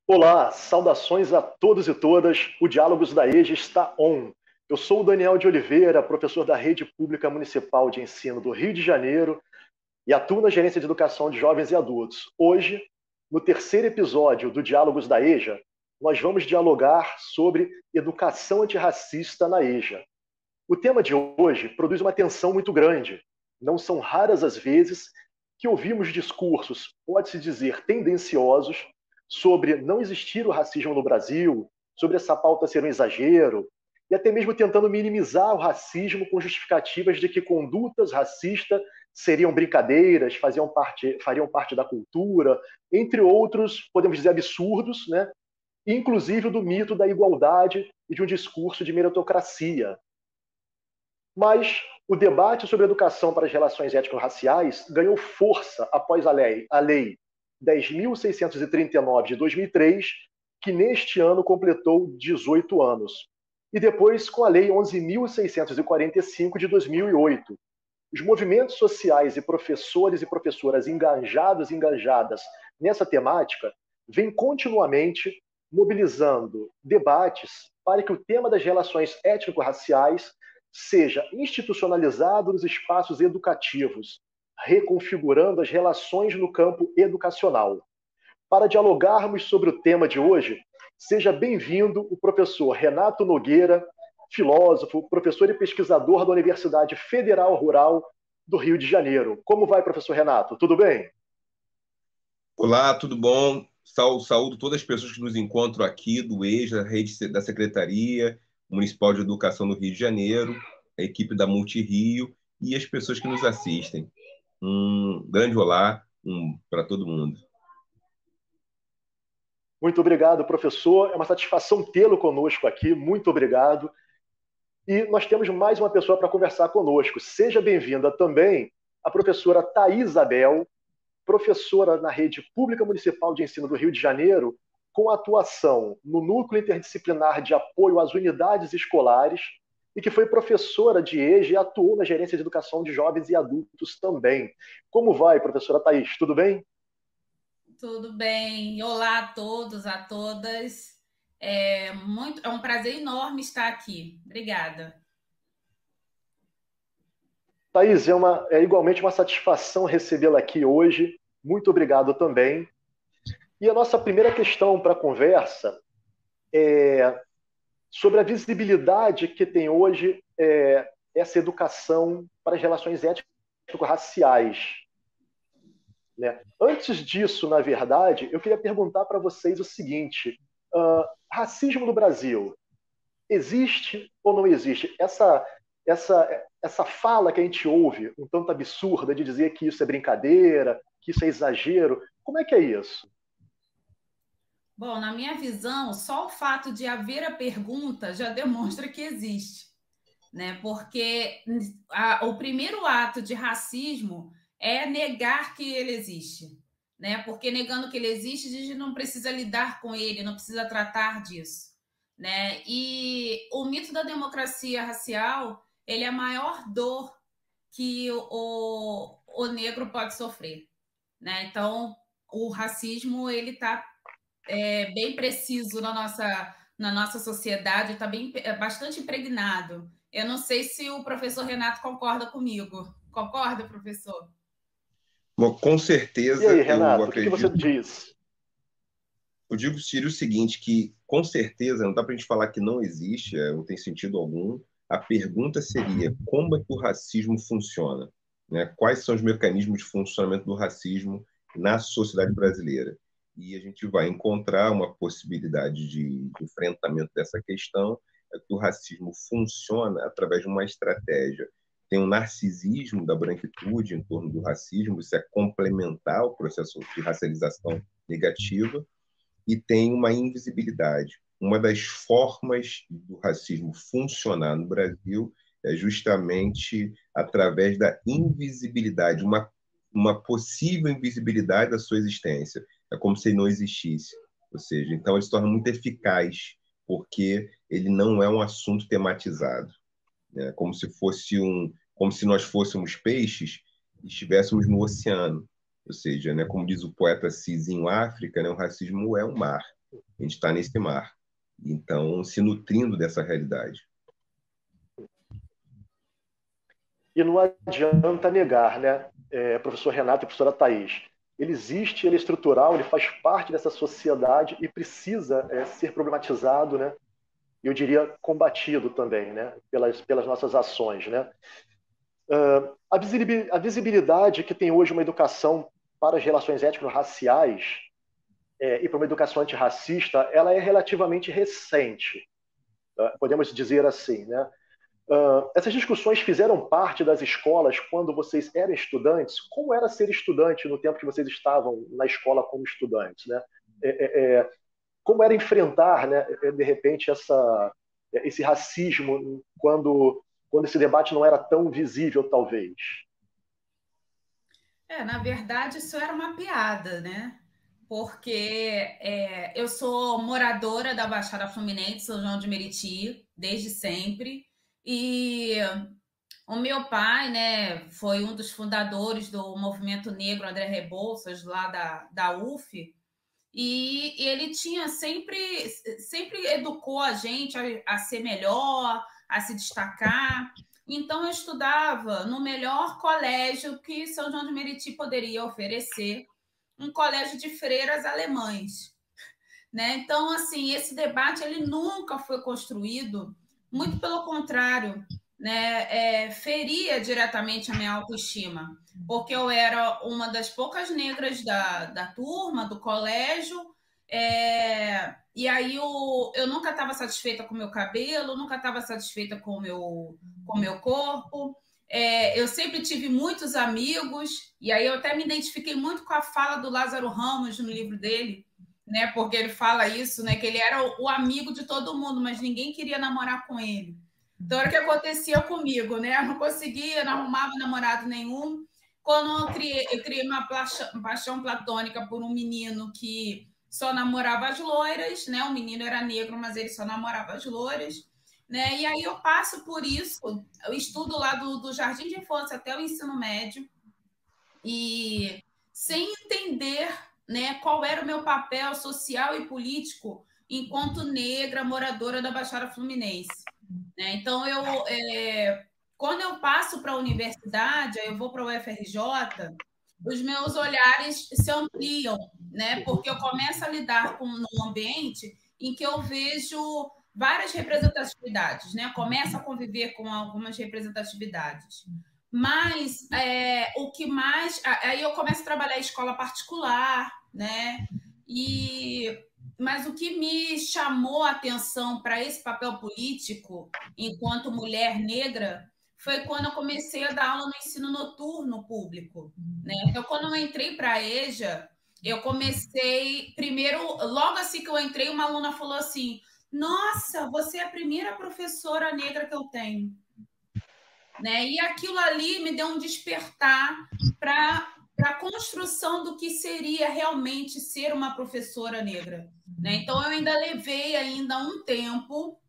Olá, saudações a todos e todas. O Diálogos da EJA está on. Eu sou o Daniel de Oliveira, professor da Rede Pública Municipal de Ensino do Rio de Janeiro e atuo na Gerência de Educação de Jovens e Adultos. Hoje, no terceiro episódio do Diálogos da EJA, nós vamos dialogar sobre educação antirracista na EJA. O tema de hoje produz uma tensão muito grande. Não são raras as vezes que ouvimos discursos, pode-se dizer, tendenciosos, sobre não existir o racismo no Brasil, sobre essa pauta ser um exagero, e até mesmo tentando minimizar o racismo com justificativas de que condutas racistas seriam brincadeiras, fariam parte da cultura, entre outros, podemos dizer, absurdos, né? Inclusive do mito da igualdade e de um discurso de meritocracia. Mas o debate sobre educação para as relações étnico-raciais ganhou força após a Lei 10.639 de 2003, que neste ano completou 18 anos, e depois com a Lei 11.645 de 2008. Os movimentos sociais e professores e professoras engajados e engajadas nessa temática vêm continuamente mobilizando debates para que o tema das relações étnico-raciais seja institucionalizado nos espaços educativos, reconfigurando as relações no campo educacional. Para dialogarmos sobre o tema de hoje, seja bem-vindo o professor Renato Nogueira, filósofo, professor e pesquisador da Universidade Federal Rural do Rio de Janeiro. Como vai, professor Renato? Tudo bem? Olá, tudo bom? Saúdo todas as pessoas que nos encontram aqui do EJA, rede da Secretaria Municipal de Educação do Rio de Janeiro, a equipe da Multirio e as pessoas que nos assistem. Um grande olá para todo mundo. Muito obrigado, professor. É uma satisfação tê-lo conosco aqui. Muito obrigado. E nós temos mais uma pessoa para conversar conosco. Seja bem-vinda também a professora Thais Abel, professora na Rede Pública Municipal de Ensino do Rio de Janeiro, com atuação no Núcleo Interdisciplinar de Apoio às Unidades Escolares, e que foi professora de EJA e atuou na Gerência de Educação de Jovens e Adultos também. Como vai, professora Thais? Tudo bem? Tudo bem. Olá a todos, a todas. É um prazer enorme estar aqui. Obrigada. Thais, é igualmente uma satisfação recebê-la aqui hoje. Muito obrigado também. E a nossa primeira questão para a conversa é sobre a visibilidade que tem hoje essa educação para as relações étnico-raciais. Né? Antes disso, na verdade, eu queria perguntar para vocês o seguinte: racismo no Brasil existe ou não existe? Essa fala que a gente ouve, um tanto absurda, de dizer que isso é brincadeira, que isso é exagero, como é que é isso? Bom, na minha visão, só o fato de haver a pergunta já demonstra que existe, né? Porque o primeiro ato de racismo é negar que ele existe, né? Porque negando que ele existe, a gente não precisa lidar com ele, não precisa tratar disso, né? E o mito da democracia racial, ele é a maior dor que o negro pode sofrer, né? Então, o racismo ele está bem preciso na nossa sociedade, está bastante impregnado. Eu não sei se o professor Renato concorda comigo. Concorda, professor? Bom, com E aí, certeza, eu Renato, o que você acredito. diz? Eu digo, Ciro, o seguinte, que com certeza não dá para a gente falar que não existe, não tem sentido algum. A pergunta seria como é que o racismo funciona, né? Quais são os mecanismos de funcionamento do racismo na sociedade brasileira? E a gente vai encontrar uma possibilidade de enfrentamento dessa questão, é que o racismo funciona através de uma estratégia. Tem um narcisismo da branquitude em torno do racismo, isso é complementar o processo de racialização negativa, e tem uma invisibilidade. Uma das formas do racismo funcionar no Brasil é justamente através da invisibilidade, uma possível invisibilidade da sua existência. É como se ele não existisse. Ou seja, então ele se torna muito eficaz, porque ele não é um assunto tematizado. Né? Como se nós fôssemos peixes e estivéssemos no oceano. Ou seja, né, como diz o poeta Cizinho África, né, o racismo é um mar. A gente está nesse mar. Então, se nutrindo dessa realidade. E não adianta negar, né, professor Renato e professora Thais, ele existe, ele é estrutural, ele faz parte dessa sociedade e precisa ser problematizado, né, eu diria combatido também, né, pelas nossas ações, né. A visibilidade que tem hoje uma educação para as relações étnico-raciais e para uma educação antirracista, ela é relativamente recente, podemos dizer assim, né. Essas discussões fizeram parte das escolas quando vocês eram estudantes? Como era ser estudante no tempo que vocês estavam na escola como estudantes, né? Como era enfrentar, né, de repente, esse racismo quando esse debate não era tão visível, talvez? Na verdade, isso era uma piada, né? Porque eu sou moradora da Baixada Fluminense, São João de Meriti, desde sempre, e o meu pai, né, foi um dos fundadores do movimento negro André Rebouças, lá da UF, e ele tinha sempre educou a gente a ser melhor, a se destacar. Então, eu estudava no melhor colégio que São João de Meriti poderia oferecer, um colégio de freiras alemães, né? Então, assim, esse debate ele nunca foi construído, muito pelo contrário, né? Feria diretamente a minha autoestima, porque eu era uma das poucas negras da turma, do colégio, e aí eu nunca estava satisfeita com o meu cabelo, nunca estava satisfeita com o meu corpo. Eu sempre tive muitos amigos, e aí eu até me identifiquei muito com a fala do Lázaro Ramos no livro dele, né? Porque ele fala isso, né? Que ele era o amigo de todo mundo, mas ninguém queria namorar com ele. Então era o que acontecia comigo, né? Eu não conseguia, não arrumava namorado nenhum. Quando eu criei uma paixão platônica por um menino que só namorava as loiras, né? O menino era negro, mas ele só namorava as loiras, né? E aí eu passo por isso, eu estudo lá do jardim de infância até o ensino médio, e sem entender, né, qual era o meu papel social e político enquanto negra moradora da Baixada Fluminense, né? Então quando eu passo para a universidade, eu vou para o UFRJ, os meus olhares se ampliam, né? Porque eu começo a lidar com um ambiente em que eu vejo várias representatividades, né? Começo a conviver com algumas representatividades. Mas o que mais. Aí eu começo a trabalhar em escola particular, né? Mas o que me chamou a atenção para esse papel político, enquanto mulher negra, foi quando eu comecei a dar aula no ensino noturno público, né? Então, quando eu entrei para a EJA, eu comecei. Primeiro, logo assim que eu entrei, uma aluna falou assim: Nossa, você é a primeira professora negra que eu tenho. Né? E aquilo ali me deu um despertar para a construção do que seria realmente ser uma professora negra. Né? Então, eu ainda levei ainda um tempo,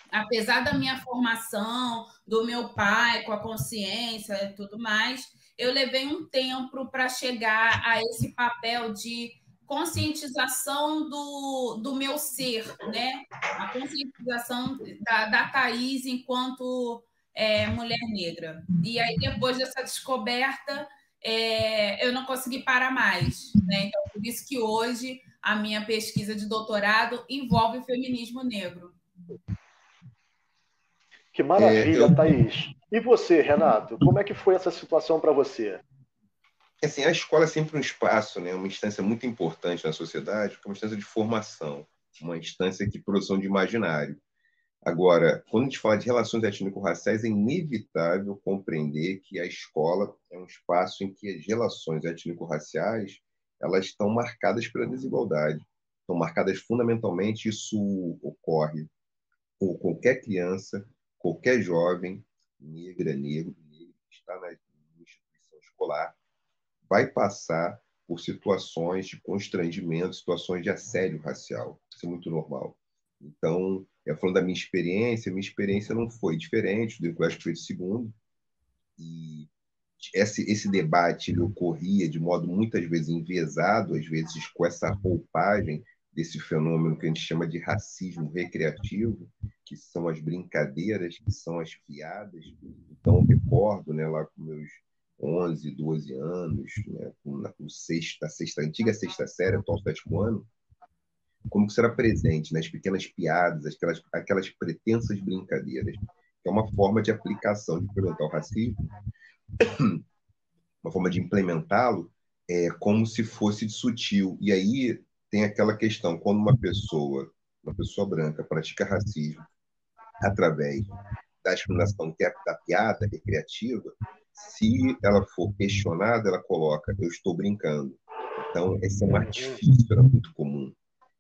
apesar da minha formação, do meu pai com a consciência e tudo mais, eu levei um tempo para chegar a esse papel de conscientização do meu ser, né? A conscientização da Thaís enquanto mulher negra. E aí, depois dessa descoberta, eu não consegui parar mais. Né? Então, por isso que hoje a minha pesquisa de doutorado envolve o feminismo negro. Que maravilha, Thaís. E você, Renato, como é que foi essa situação para você? Assim, a escola é sempre um espaço, né, uma instância muito importante na sociedade, porque é uma instância de formação, uma instância de produção de imaginário. Agora, quando a gente fala de relações étnico-raciais, é inevitável compreender que a escola é um espaço em que as relações étnico-raciais elas estão marcadas pela desigualdade. Estão marcadas fundamentalmente, isso ocorre com qualquer criança, qualquer jovem, negra, negro, que está na instituição escolar, vai passar por situações de constrangimento, situações de assédio racial. Isso é muito normal. Então, eu falando da minha experiência não foi diferente do Colégio Pedro II, e esse debate ele ocorria de modo muitas vezes enviesado, às vezes com essa roupagem desse fenômeno que a gente chama de racismo recreativo, que são as brincadeiras, que são as piadas. Então, eu recordo, né, lá com meus 11, 12 anos, né, na antiga sexta série, atual sétimo ano, como que isso era presente nas pequenas piadas, aquelas pretensas brincadeiras, que é uma forma de aplicação, de implementar o racismo, uma forma de implementá-lo, como se fosse sutil. E aí tem aquela questão, quando uma pessoa branca pratica racismo através da discriminação que é da piada recreativa, se ela for questionada, ela coloca, eu estou brincando. Então, esse é um artifício, era muito comum.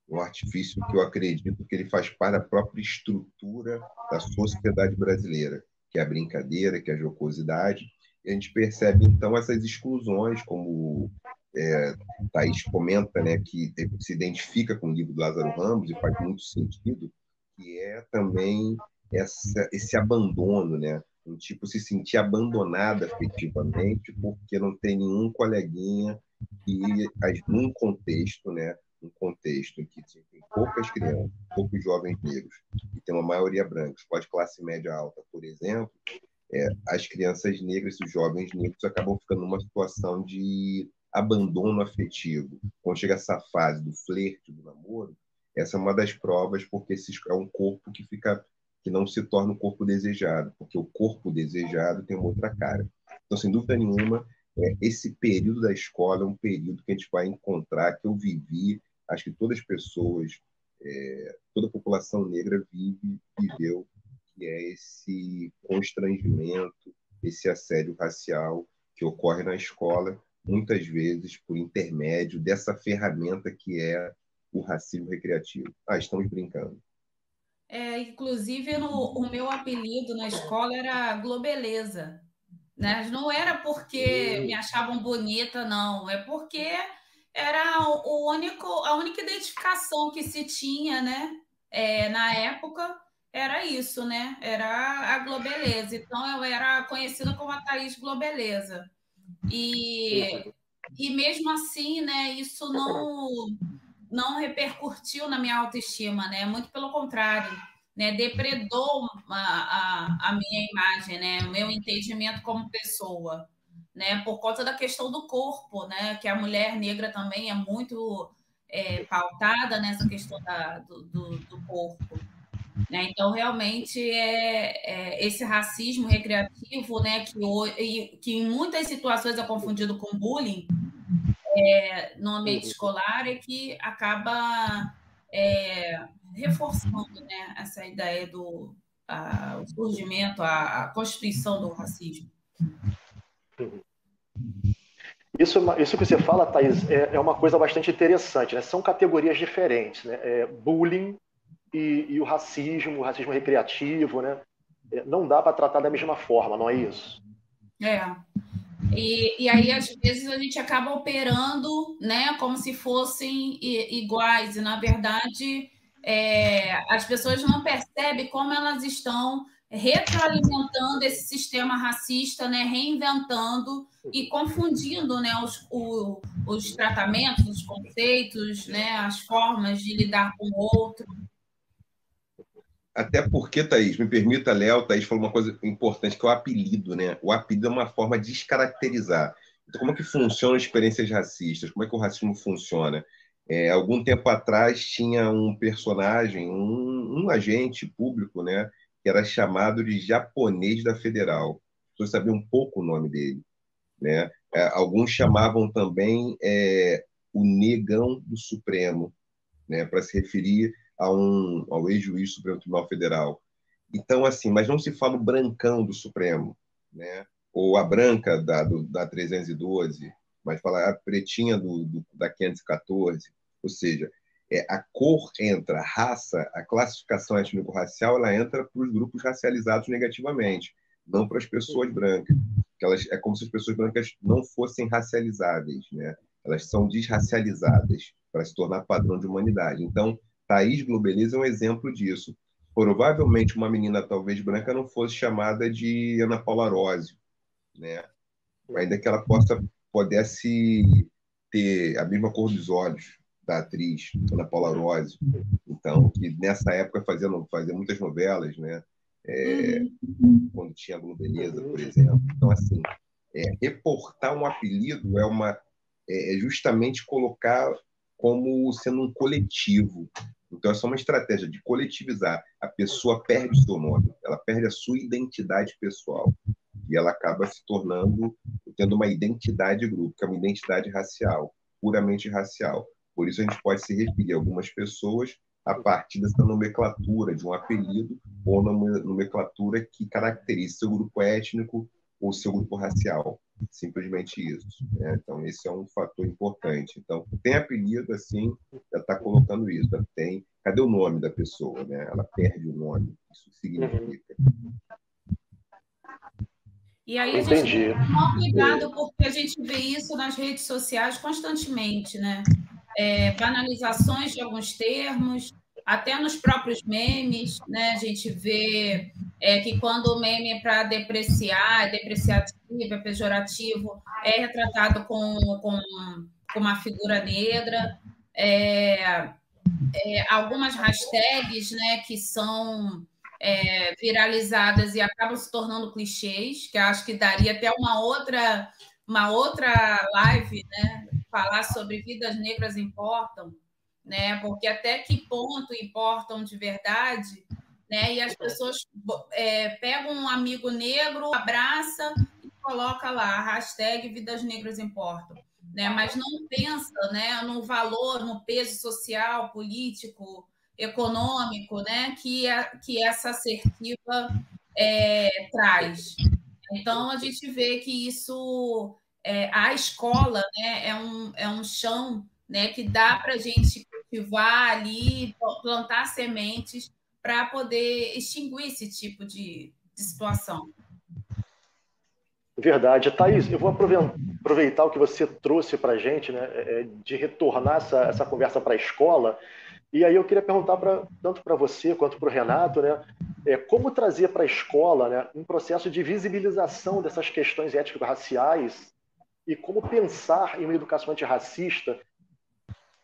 Um artifício que eu acredito que ele faz parte da própria estrutura da sociedade brasileira, que é a brincadeira, que é a jocosidade. E a gente percebe, então, essas exclusões, como Thaís comenta, né, que se identifica com o livro do Lázaro Ramos, e faz muito sentido, que é também esse abandono, né? Um tipo se sentir abandonada afetivamente porque não tem nenhum coleguinha que, num contexto, né? Um contexto em que tem poucas crianças, poucos jovens negros, e tem uma maioria branca, pode classe média alta, por exemplo, as crianças negras, os jovens negros acabam ficando numa situação de abandono afetivo. Quando chega essa fase do flerte, do namoro, essa é uma das provas, porque é um corpo que não se torna o corpo desejado, porque o corpo desejado tem uma outra cara. Então, sem dúvida nenhuma, esse período da escola é um período que a gente vai encontrar, que eu vivi, acho que todas as pessoas, toda a população negra viveu, que é esse constrangimento, esse assédio racial que ocorre na escola, muitas vezes por intermédio dessa ferramenta que é o racismo recreativo. Estamos brincando. Inclusive, o meu apelido na escola era Globeleza. Né? Não era porque me achavam bonita, não. É porque era a única identificação que se tinha, né? Na época era isso, né? Era a Globeleza. Então eu era conhecida como a Thaís Globeleza. E mesmo assim, né? Isso não repercutiu na minha autoestima, né? Muito pelo contrário, né? Depredou a minha imagem, né? O meu entendimento como pessoa, né? Por conta da questão do corpo, né? Que a mulher negra também é muito pautada nessa questão do corpo. Né? Então, realmente, esse racismo recreativo, né? Que em muitas situações é confundido com bullying, no ambiente escolar é que acaba reforçando, né, essa ideia do o surgimento, a constituição do racismo. Isso que você fala, Thaís, é uma coisa bastante interessante. Né? São categorias diferentes. Né? Bullying e o racismo recreativo. Né? Não dá para tratar da mesma forma, não é isso? E aí, às vezes, a gente acaba operando, né, como se fossem iguais, e, na verdade, as pessoas não percebem como elas estão retroalimentando esse sistema racista, né, reinventando e confundindo, né, os tratamentos, os conceitos, né, as formas de lidar com o outro. Até porque, Thaís, me permita, Léo, Thaís falou uma coisa importante, que é o apelido, né? O apelido é uma forma de descaracterizar. Então, como é que funcionam experiências racistas? Como é que o racismo funciona? Algum tempo atrás tinha um personagem, um agente público, né? Que era chamado de japonês da Federal. As pessoas sabiam um pouco o nome dele, né? Alguns chamavam também o negão do Supremo, né? Para se referir ao ex-juiz do Supremo Tribunal Federal. Então, assim, mas não se fala o brancão do Supremo, né? Ou a branca da 312, mas fala a pretinha da 514. Ou seja, a cor entra, a raça, a classificação étnico-racial, ela entra para os grupos racializados negativamente, não para as pessoas brancas. É como se as pessoas brancas não fossem racializáveis, né? Elas são desracializadas para se tornar padrão de humanidade. Então, Thaís Globeleza é um exemplo disso. Provavelmente uma menina talvez branca não fosse chamada de Ana Paula Arósio, né? Ainda que ela pudesse ter a mesma cor dos olhos, da atriz Ana Paula Arósio, então, que nessa época fazia muitas novelas, né? Quando tinha a Globo Beleza, por exemplo. Então, assim, reportar um apelido é justamente colocar como sendo um coletivo. Então, essa é uma estratégia de coletivizar. A pessoa perde o seu nome, ela perde a sua identidade pessoal e ela acaba se tendo uma identidade de grupo, que é uma identidade racial, puramente racial. Por isso, a gente pode se referir a algumas pessoas a partir dessa nomenclatura de um apelido ou nomenclatura que caracteriza seu grupo étnico ou seu grupo racial. Simplesmente isso, né? Então, esse é um fator importante. Então, tem apelido, assim, já está colocando isso. Cadê o nome da pessoa, né? Ela perde o nome. Isso significa. E aí a gente tem que tomar cuidado, porque a gente vê isso nas redes sociais constantemente, né? Banalizações de alguns termos, até nos próprios memes, né? A gente vê que quando o meme é para depreciar, é depreciativo, é pejorativo, é retratado com uma figura negra. Algumas hashtags, né, que são viralizadas e acabam se tornando clichês, que eu acho que daria até uma outra live, né, falar sobre vidas negras importam, né, porque até que ponto importam de verdade, né, e as pessoas pegam um amigo negro, abraça e coloca lá, hashtag vidas negras importam, né, mas não pensa, né, no valor, no peso social, político, econômico, né, que essa assertiva traz. Então, a gente vê que isso, a escola, né, é um chão, né, que dá para a gente cultivar ali, plantar sementes para poder extinguir esse tipo de situação. Verdade. Thaís, eu vou aproveitar o que você trouxe para a gente, né, de retornar essa conversa para a escola. E aí eu queria perguntar tanto para você quanto para o Renato, né, como trazer para a escola, né, um processo de visibilização dessas questões étnico-raciais e como pensar em uma educação antirracista,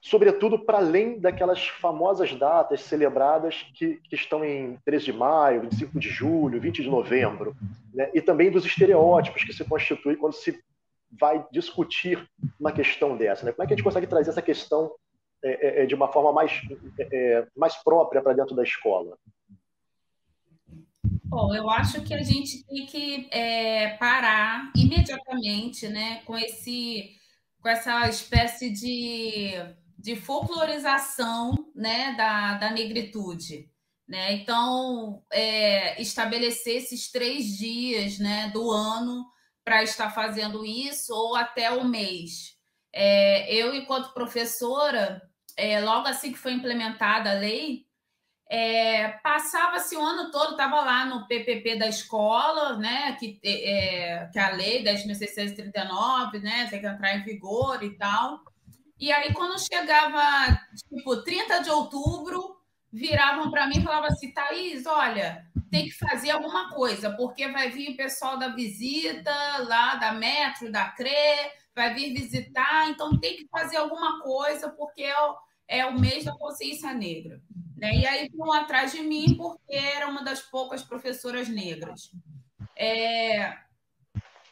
sobretudo para além daquelas famosas datas celebradas que estão em 13 de maio, 25 de julho, 20 de novembro, né, e também dos estereótipos que se constituem quando se vai discutir uma questão dessa. Né? Como é que a gente consegue trazer essa questão de uma forma mais própria para dentro da escola? Bom, eu acho que a gente tem que parar imediatamente, né, com essa espécie de folclorização, né, da negritude, né? Então, estabelecer esses 3 dias, né, do ano para estar fazendo isso, ou até o mês. Eu, enquanto professora, logo assim que foi implementada a lei, passava-se o ano todo, estava lá no PPP da escola, né, que a lei 10.639, né, tem que entrar em vigor e tal. E aí, quando chegava, tipo, 30 de outubro, viravam para mim e falavam assim, Thaís, olha, tem que fazer alguma coisa, porque vai vir o pessoal da visita, lá da Metro, da CRE, vai vir visitar, então tem que fazer alguma coisa, porque é o mês da consciência negra. Né? E aí foram atrás de mim, porque era uma das poucas professoras negras.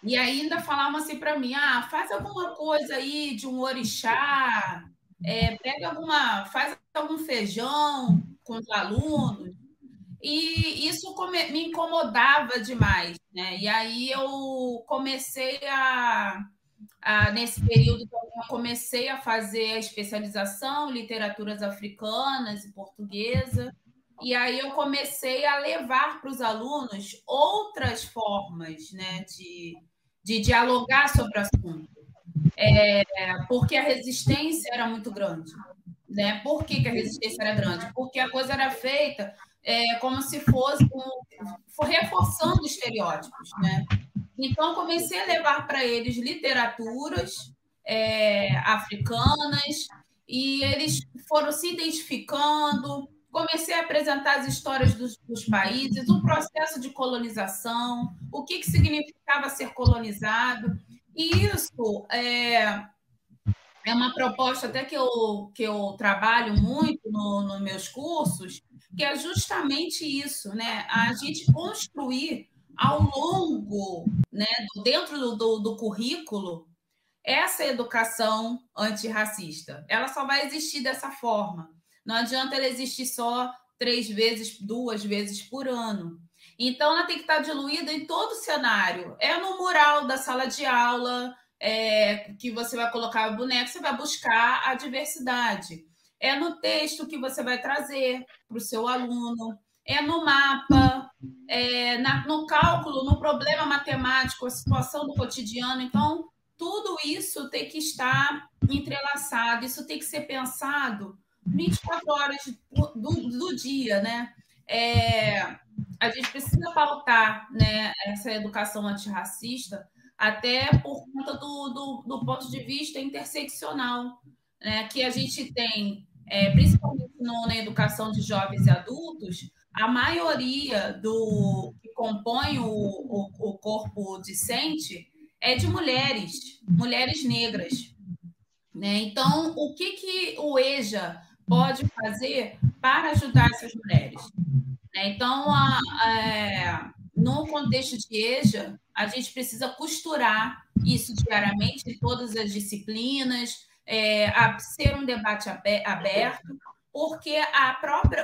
E ainda falavam assim para mim, faz alguma coisa aí de um orixá, faz algum feijão com os alunos. E isso me incomodava demais, né? E aí eu comecei nesse período eu comecei a fazer a especialização em literaturas africanas e portuguesa, e aí eu comecei a levar para os alunos outras formas, né, de dialogar sobre o assunto, porque a resistência era muito grande. Né? Por que a resistência era grande? Porque a coisa era feita como se fosse reforçando estereótipos, né? Então, comecei a levar para eles literaturas africanas e eles foram se identificando. Comecei a apresentar as histórias dos países, o processo de colonização, o que significava ser colonizado. E isso é uma proposta até que eu trabalho muito nos meus cursos, que é justamente isso, né? A gente construir ao longo, né, dentro do currículo, essa educação antirracista. Ela só vai existir dessa forma. Não adianta ela existir só 3 vezes, 2 vezes por ano. Então, ela tem que estar diluída em todo o cenário. É no mural da sala de aula, que você vai colocar o boneco, você vai buscar a diversidade. É no texto que você vai trazer para o seu aluno. É no mapa, no cálculo, no problema matemático, a situação do cotidiano. Então, tudo isso tem que estar entrelaçado, isso tem que ser pensado 24 horas do dia, né? A gente precisa pautar, né, essa educação antirracista até por conta do ponto de vista interseccional, né, que a gente tem, principalmente na educação de jovens e adultos, a maioria que compõe o corpo discente é de mulheres negras, né? Então, o que o EJA pode fazer para ajudar essas mulheres? Então, no contexto de EJA, a gente precisa costurar isso diariamente em todas as disciplinas, ser um debate aberto, porque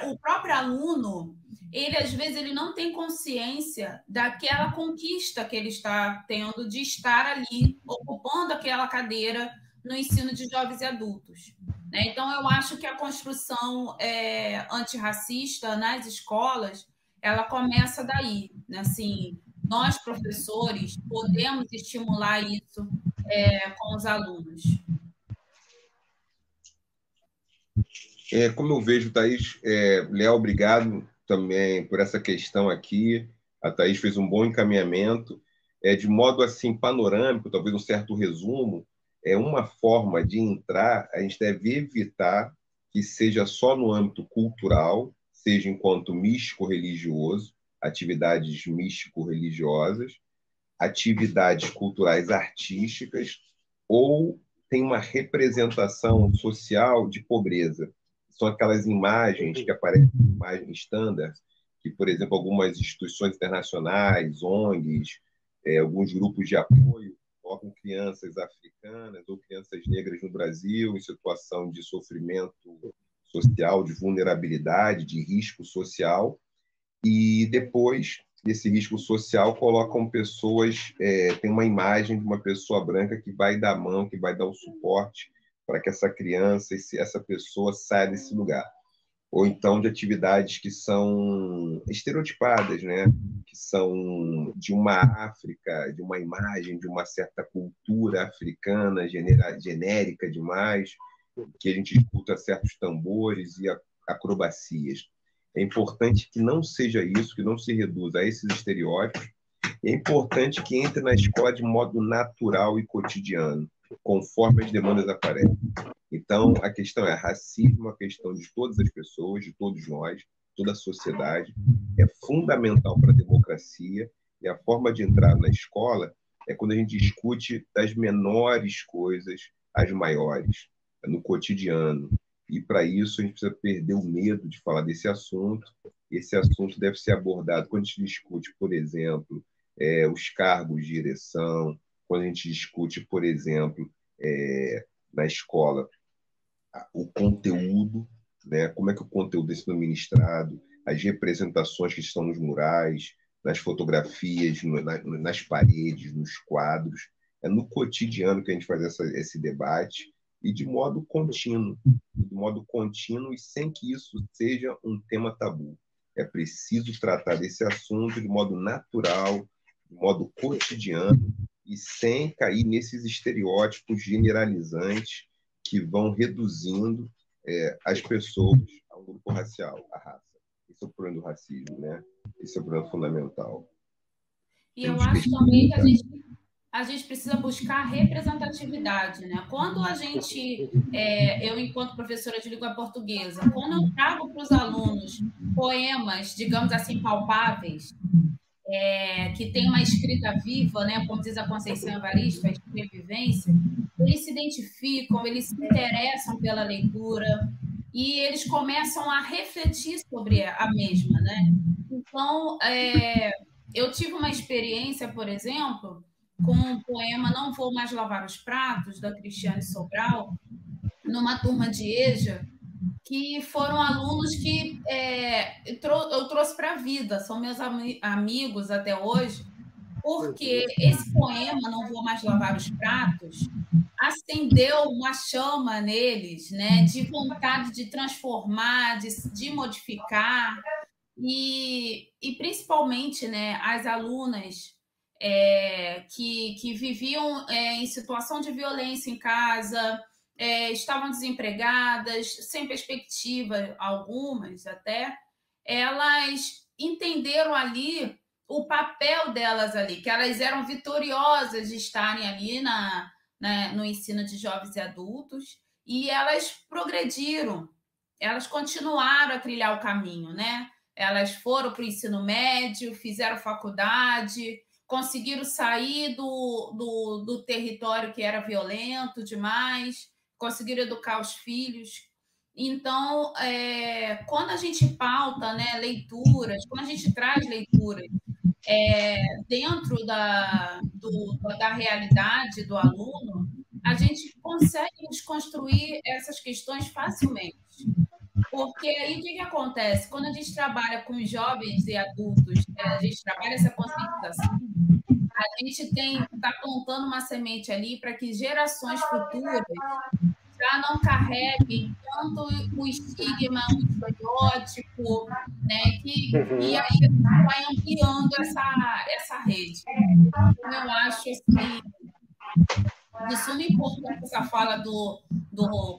o próprio aluno, ele às vezes ele não tem consciência daquela conquista que ele está tendo de estar ali, ocupando aquela cadeira no ensino de jovens e adultos. Então, eu acho que a construção antirracista nas escolas, ela começa daí, né? Assim, nós, professores, podemos estimular isso com os alunos. Como eu vejo, Thaís, Léo, obrigado também por essa questão aqui. A Thaís fez um bom encaminhamento. De modo assim panorâmico, talvez um certo resumo, uma forma de entrar, a gente deve evitar que seja só no âmbito cultural, seja enquanto místico-religioso, atividades místico-religiosas, atividades culturais artísticas, ou tem uma representação social de pobreza. São aquelas imagens que aparecem, imagens standard, que, por exemplo, algumas instituições internacionais, ONGs, alguns grupos de apoio, colocam crianças africanas ou crianças negras no Brasil em situação de sofrimento social, de vulnerabilidade, de risco social, e depois desse risco social colocam pessoas, tem uma imagem de uma pessoa branca que vai dar a mão, que vai dar o suporte para que essa criança, essa pessoa saia desse lugar. Ou então de atividades que são estereotipadas, né? Que são de uma África, de uma imagem, de uma certa cultura africana genérica demais, que a gente escuta certos tambores e acrobacias. É importante que não seja isso, que não se reduza a esses estereótipos. É importante que entre na escola de modo natural e cotidiano, conforme as demandas aparecem. Então, a questão é racismo, a questão de todas as pessoas, de todos nós, toda a sociedade, é fundamental para a democracia, e a forma de entrar na escola é quando a gente discute das menores coisas às maiores, no cotidiano. E, para isso, a gente precisa perder o medo de falar desse assunto. Esse assunto deve ser abordado quando a gente discute, por exemplo, os cargos de direção, quando a gente discute, por exemplo, na escola, o conteúdo, né? Como é que o conteúdo é sendo ministrado, as representações que estão nos murais, nas fotografias, nas paredes, nos quadros. É no cotidiano que a gente faz esse debate, e de modo contínuo e sem que isso seja um tema tabu. É preciso tratar desse assunto de modo natural, de modo cotidiano, e sem cair nesses estereótipos generalizantes que vão reduzindo as pessoas ao grupo racial, à raça. Esse é o problema do racismo, né? Esse é o problema fundamental. E eu acho também que a gente precisa buscar representatividade, né? Quando a gente, eu enquanto professora de língua portuguesa, quando eu trago para os alunos poemas, digamos assim, palpáveis, que tem uma escrita viva, né, como diz a Conceição Evaristo, a escrevivência, eles se identificam, eles se interessam pela leitura e eles começam a refletir sobre a mesma, né? Então, eu tive uma experiência, por exemplo, com o poema Não Vou Mais Lavar os Pratos, da Cristiane Sobral, numa turma de EJA, que foram alunos que eu trouxe para a vida, são meus amigos até hoje, porque esse poema, Não Vou Mais Lavar os Pratos, acendeu uma chama neles, né, de vontade de transformar, de modificar, e principalmente, né, as alunas que viviam em situação de violência em casa, estavam desempregadas, sem perspectiva, algumas até, elas entenderam ali o papel delas ali, que elas eram vitoriosas de estarem ali no ensino de jovens e adultos, e elas progrediram, elas continuaram a trilhar o caminho, né? Elas foram para o ensino médio, fizeram faculdade, conseguiram sair do território que era violento demais, conseguiram educar os filhos. Então, quando a gente pauta, né, leituras, quando a gente traz leituras dentro da realidade do aluno, a gente consegue desconstruir essas questões facilmente. Porque aí o que acontece? Quando a gente trabalha com jovens e adultos, a gente trabalha essa conscientização, a gente está plantando uma semente ali para que gerações futuras já não carreguem tanto o estigma, o estereótipo, né? E aí vai ampliando essa rede. Então, eu acho assim, de suma importância essa fala do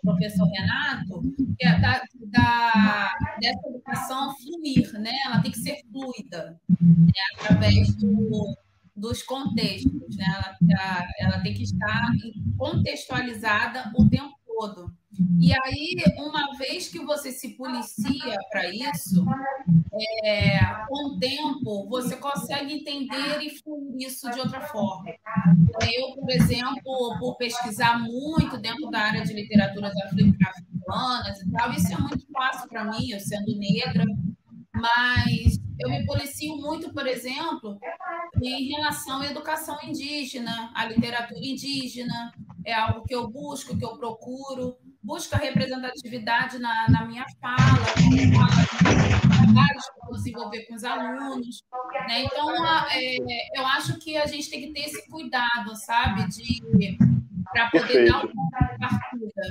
professor Renato, que é dessa educação fluir, né? Ela tem que ser fluida, né? Através dos contextos, né? Ela tem que estar contextualizada o tempo todo. E aí, uma vez que você se policia para isso, com o tempo, você consegue entender e fluir isso de outra forma. Eu, por exemplo, por pesquisar muito dentro da área de literaturas africanas e tal, isso é muito fácil para mim, eu sendo negra, mas eu me policio muito, por exemplo, em relação à educação indígena, à literatura indígena, é algo que eu busco, que eu procuro, busco a representatividade na minha fala, trabalhos que eu vou desenvolver com os alunos, né? Então, eu acho que a gente tem que ter esse cuidado, sabe, para poder dar o ponto de partida.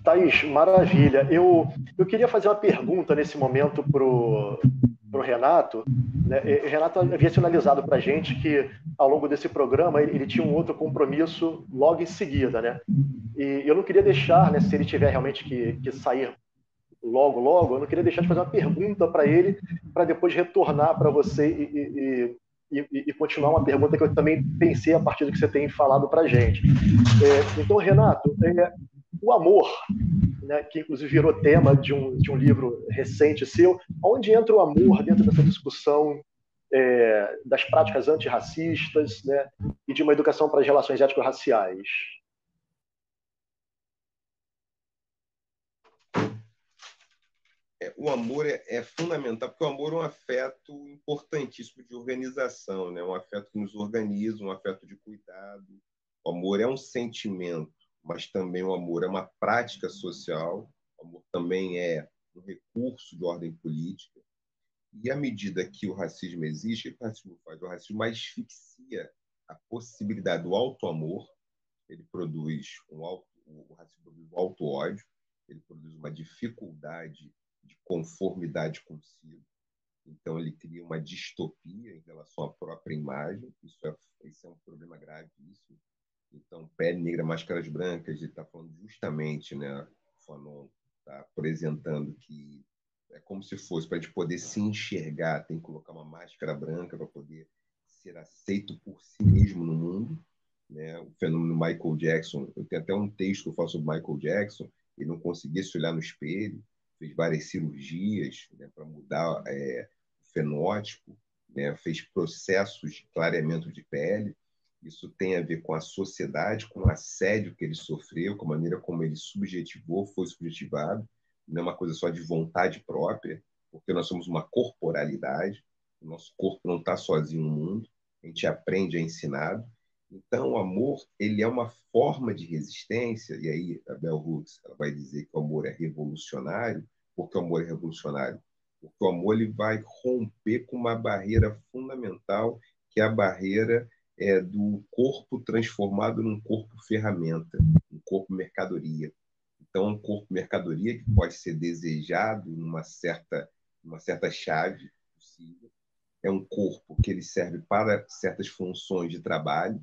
Thaís, maravilha. Eu queria fazer uma pergunta nesse momento para o Renato. Né? O Renato havia sinalizado para a gente que, ao longo desse programa, ele tinha um outro compromisso logo em seguida. Né? E eu não queria deixar, né, se ele tiver realmente que sair logo, eu não queria deixar de fazer uma pergunta para ele, para depois retornar para você e continuar uma pergunta que eu também pensei a partir do que você tem falado para a gente. Então, Renato, o amor, né, que inclusive virou tema de um livro recente seu, onde entra o amor dentro dessa discussão das práticas antirracistas, né, e de uma educação para as relações étnico-raciais? O amor é fundamental, porque o amor é um afeto importantíssimo de organização, né? Um afeto que nos organiza, um afeto de cuidado. O amor é um sentimento, mas também o amor é uma prática social, o amor também é um recurso de ordem política. E à medida que o racismo existe, o que o racismo faz? O racismo asfixia a possibilidade do auto-amor, ele produz o racismo produz um auto-ódio, ele produz uma dificuldade de conformidade consigo. Então, ele cria uma distopia em relação à própria imagem. Isso é um problema gravíssimo. Então, Pele Negra, Máscaras Brancas, ele está falando justamente, né, o Fanon está apresentando que é como se fosse, para a gente poder se enxergar, tem que colocar uma máscara branca para poder ser aceito por si mesmo no mundo. Né? O fenômeno Michael Jackson, eu tenho até um texto que eu faço sobre Michael Jackson, ele não conseguia se olhar no espelho, fez várias cirurgias, né, para mudar o fenótipo, né, fez processos de clareamento de pele. Isso tem a ver com a sociedade, com o assédio que ele sofreu, com a maneira como ele subjetivou, foi subjetivado. Não é uma coisa só de vontade própria, porque nós somos uma corporalidade, o nosso corpo não está sozinho no mundo, a gente aprende, é ensinado. Então, o amor, ele é uma forma de resistência, e aí a Bell Hooks ela vai dizer que o amor é revolucionário. Por que o amor é revolucionário? Porque o amor ele vai romper com uma barreira fundamental, que é a barreira do corpo transformado num corpo ferramenta, um corpo mercadoria. Então, um corpo mercadoria que pode ser desejado numa certa chave possível. É um corpo que ele serve para certas funções de trabalho.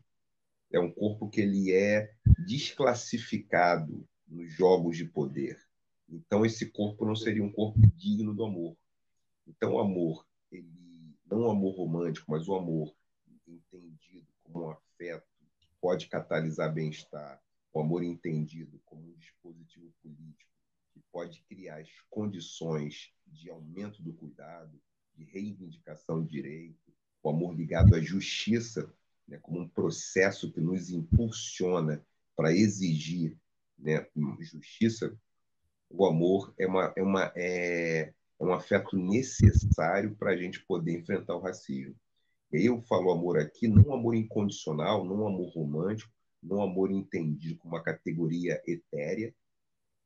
É um corpo que ele é desclassificado nos jogos de poder. Então, esse corpo não seria um corpo digno do amor. Então, o amor, ele não o amor romântico, mas o amor entendido como um afeto que pode catalisar bem-estar, o amor entendido como um dispositivo político que pode criar as condições de aumento do cuidado, de reivindicação de direito, o amor ligado à justiça, né, como um processo que nos impulsiona para exigir, né, justiça. O amor é um afeto necessário para a gente poder enfrentar o racismo. E aí eu falo amor aqui, não um amor incondicional, não um amor romântico, não um amor entendido como uma categoria etérea,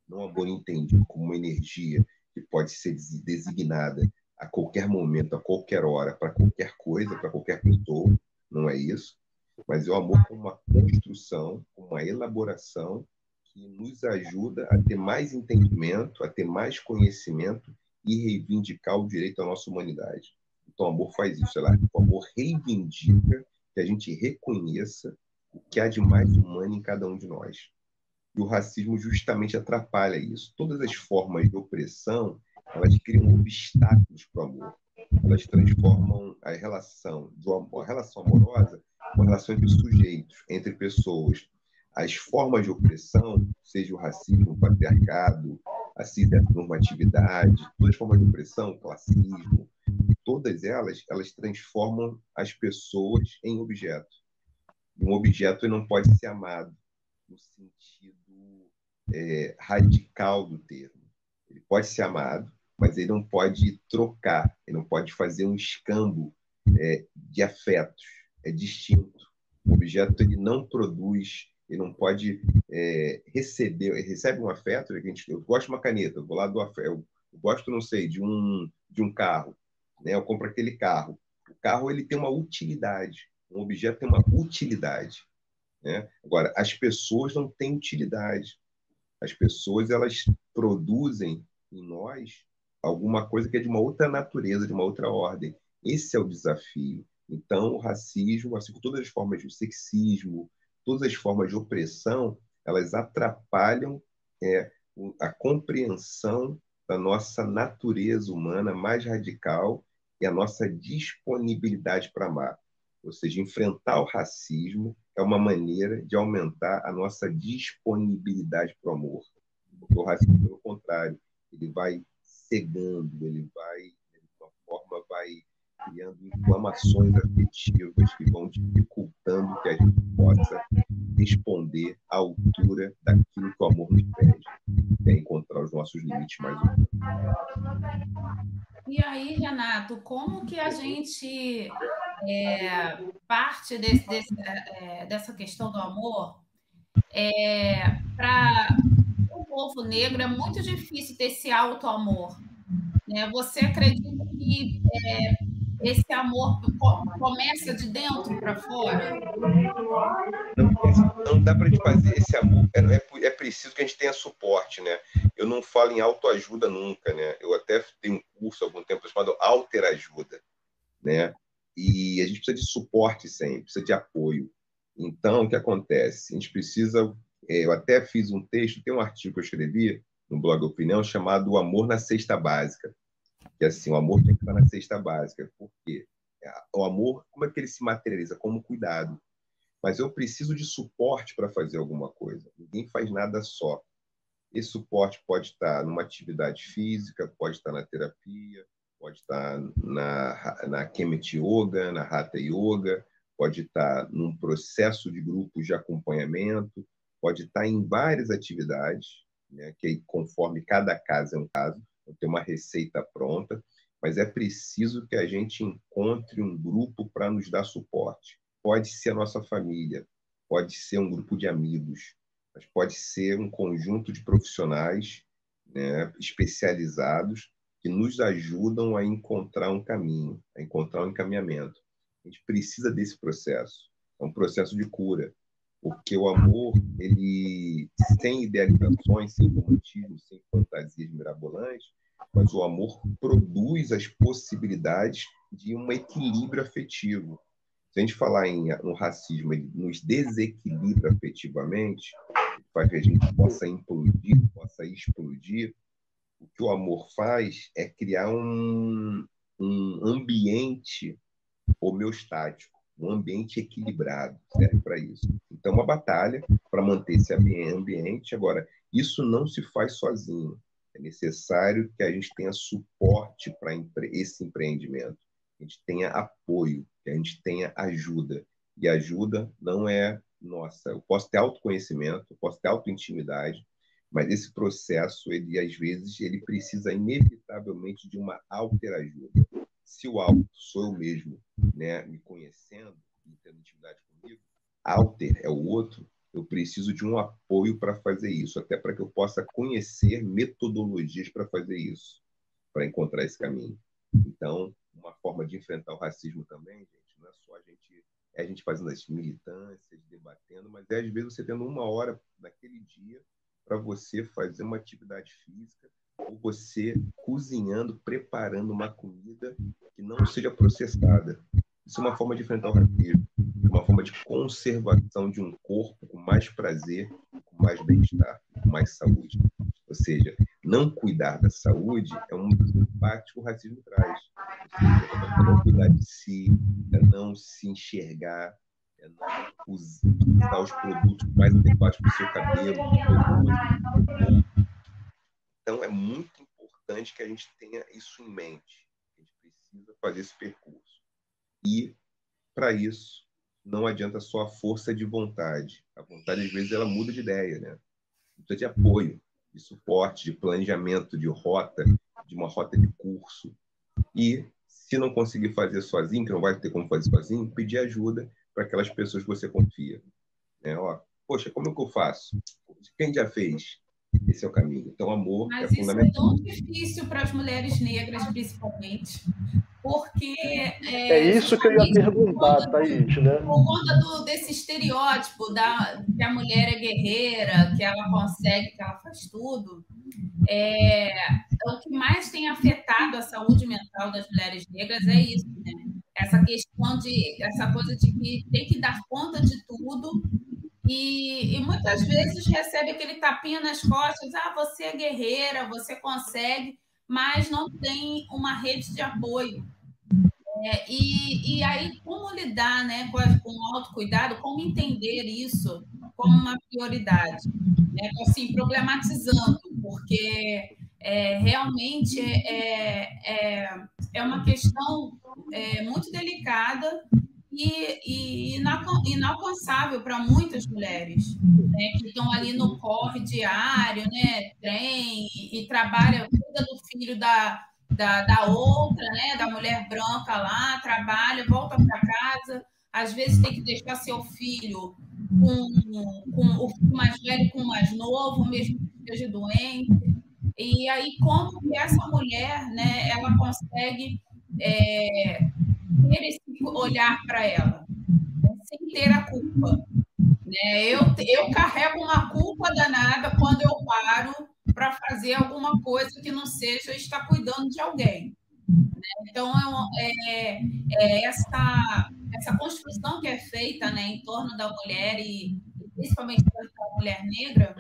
não um amor entendido como uma energia que pode ser designada a qualquer momento, a qualquer hora, para qualquer coisa, para qualquer pessoa, não é isso. Mas é o amor como uma construção, uma elaboração que nos ajuda a ter mais entendimento, a ter mais conhecimento e reivindicar o direito à nossa humanidade. Então, o amor faz isso. O amor reivindica que a gente reconheça o que há de mais humano em cada um de nós. E o racismo justamente atrapalha isso. Todas as formas de opressão, elas criam obstáculos para o amor. Elas transformam a relação amorosa uma relação entre sujeitos, entre pessoas. As formas de opressão, seja o racismo, o patriarcado, a cisnormatividade, todas as formas de opressão, o classismo, todas elas transformam as pessoas em objetos. E um objeto não pode ser amado no sentido radical do termo. Ele pode ser amado, mas ele não pode trocar, ele não pode fazer um escambo de afetos. É distinto. O objeto ele não produz, ele não pode receber, ele recebe um afeto. Eu gosto de uma caneta, eu vou lá do afeto. Eu gosto, não sei, de um carro, né? Eu compro aquele carro. O carro ele tem uma utilidade. Um objeto tem uma utilidade, né? Agora, as pessoas não têm utilidade. As pessoas elas produzem em nós alguma coisa que é de uma outra natureza, de uma outra ordem. Esse é o desafio. Então, o racismo, assim como todas as formas de sexismo, todas as formas de opressão, elas atrapalham a compreensão da nossa natureza humana mais radical e a nossa disponibilidade para amar. Ou seja, enfrentar o racismo é uma maneira de aumentar a nossa disponibilidade para o amor. Porque o racismo, pelo contrário, ele vai cegando, ele vai, de uma forma, vai criando inflamações afetivas que vão dificultando que a gente possa responder à altura daquilo que o amor nos pede, que é encontrar os nossos limites mais humanos. E aí, Renato, como que a gente parte dessa questão do amor para o povo negro? É muito difícil ter esse auto-amor, né? Você acredita que esse amor começa de dentro para fora? Não dá para a gente fazer esse amor. É preciso que a gente tenha suporte, né? Eu não falo em autoajuda nunca, né? Eu até tenho um curso há algum tempo chamado Alterajuda, né? E a gente precisa de suporte sempre, precisa de apoio. Então, o que acontece? A gente precisa... eu até fiz um texto, tem um artigo que eu escrevi no blog Opinião chamado O Amor na Cesta Básica. Que assim, o amor tem que estar na cesta básica. Por quê? O amor, como é que ele se materializa? Como cuidado. Mas eu preciso de suporte para fazer alguma coisa. Ninguém faz nada só. Esse suporte pode estar numa atividade física, pode estar na terapia, pode estar na Kemet Yoga, na Hatha Yoga, pode estar num processo de grupos de acompanhamento, pode estar em várias atividades, né, que conforme cada caso é um caso, não tem uma receita pronta, mas é preciso que a gente encontre um grupo para nos dar suporte. Pode ser a nossa família, pode ser um grupo de amigos, mas pode ser um conjunto de profissionais, né, especializados que nos ajudam a encontrar um caminho, a encontrar um encaminhamento. A gente precisa desse processo. É um processo de cura, porque o amor, ele sem idealizações, sem romantismo, sem fantasias mirabolantes, mas o amor produz as possibilidades de um equilíbrio afetivo. Se a gente falar no racismo, ele nos desequilibra afetivamente, faz que a gente possa implodir, possa explodir. O que o amor faz é criar um ambiente homeostático, um ambiente equilibrado, serve para isso. Então, uma batalha para manter esse ambiente. Agora, isso não se faz sozinho. É necessário que a gente tenha suporte para esse empreendimento, que a gente tenha apoio, que a gente tenha ajuda. E ajuda não é nossa. Eu posso ter autoconhecimento, eu posso ter autointimidade, mas esse processo, ele às vezes, ele precisa inevitavelmente de uma alterajuda. Se o alto sou eu mesmo, né, me conhecendo, tendo intimidade comigo, alter é o outro, eu preciso de um apoio para fazer isso, até para que eu possa conhecer metodologias para fazer isso, para encontrar esse caminho. Então, uma forma de enfrentar o racismo também, gente, não é só a gente fazendo as militâncias, debatendo, mas é às vezes você tendo uma hora naquele dia para você fazer uma atividade física, ou você cozinhando, preparando uma comida que não seja processada. Isso é uma forma de enfrentar o racismo, uma forma de conservação de um corpo com mais prazer, com mais bem-estar, com mais saúde. Ou seja, não cuidar da saúde é um dos impactos que o racismo traz. Ou seja, é não cuidar de si, é não se enxergar, é não usar os produtos mais adequados para o seu cabelo, para o seu rosto. Então, é muito importante que a gente tenha isso em mente. A gente precisa fazer esse percurso. E, para isso, não adianta só a força de vontade. A vontade, às vezes, ela muda de ideia, né? Precisa de apoio, de suporte, de planejamento, de rota, de uma rota de curso. E, se não conseguir fazer sozinho, que não vai ter como fazer sozinho, pedir ajuda para aquelas pessoas que você confia. Ó, poxa, como é que eu faço? Quem já fez? Esse é o caminho. Então, amor é fundamental. Mas isso é tão difícil para as mulheres negras, principalmente, porque... É isso que eu ia perguntar, Thaís, né? Por conta desse estereótipo que a mulher é guerreira, que ela consegue, que ela faz tudo, o que mais tem afetado a saúde mental das mulheres negras é isso, né? Essa questão essa coisa de que tem que dar conta de tudo e muitas vezes recebe aquele tapinha nas costas, você é guerreira, você consegue, mas não tem uma rede de apoio. E aí, como lidar, né, com o autocuidado, como entender isso como uma prioridade? Né? Assim, problematizando, porque realmente é uma questão muito delicada e inalcançável para muitas mulheres, né, que estão ali no corre diário, né, trem, e trabalham, cuida do filho da outra, né, da mulher branca lá, trabalha, volta para casa, às vezes tem que deixar seu filho com o filho mais velho com o mais novo, mesmo que esteja doente. E aí, como que essa mulher, né, ela consegue ter esse olhar para ela, sem ter a culpa? Né? Eu carrego uma culpa danada quando eu paro para fazer alguma coisa que não seja estar cuidando de alguém. Né? Então, essa construção que é feita, né, em torno da mulher e principalmente da mulher negra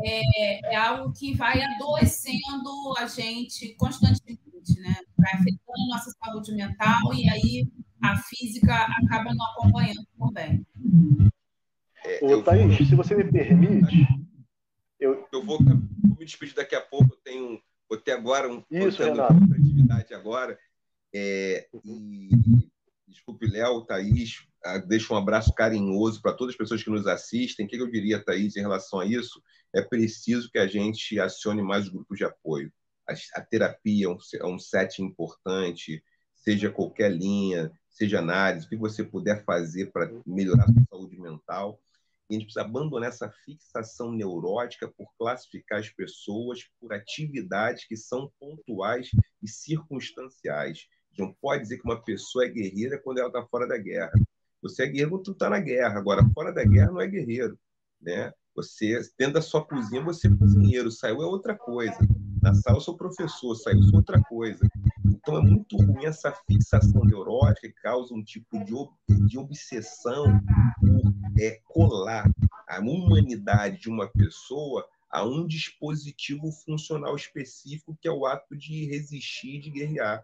é algo que vai adoecendo a gente constantemente, né? Vai afetando a nossa saúde mental e aí a física acaba não acompanhando também. Thaís, se você me permite... Eu vou despedir daqui a pouco, vou ter agora Isso, Renato. outra atividade agora. Desculpe, Léo, Thaís, deixo um abraço carinhoso para todas as pessoas que nos assistem. O que eu diria, Thaís, em relação a isso? É preciso que a gente acione mais grupos de apoio. A terapia é um setting importante, seja qualquer linha, seja análise, o que você puder fazer para melhorar a sua saúde mental. E a gente precisa abandonar essa fixação neurótica por classificar as pessoas por atividades que são pontuais e circunstanciais. Não pode dizer que uma pessoa é guerreira quando ela está fora da guerra. Você é guerreiro quando tu está na guerra. Agora, fora da guerra não é guerreiro, né? Você, dentro da sua cozinha, você é cozinheiro. Saiu é outra coisa. Na sala eu sou professor, saiu sou outra coisa. Então é muito ruim essa fixação neurótica que causa um tipo de obsessão por colar a humanidade de uma pessoa a um dispositivo funcional específico, que é o ato de resistir, de guerrear.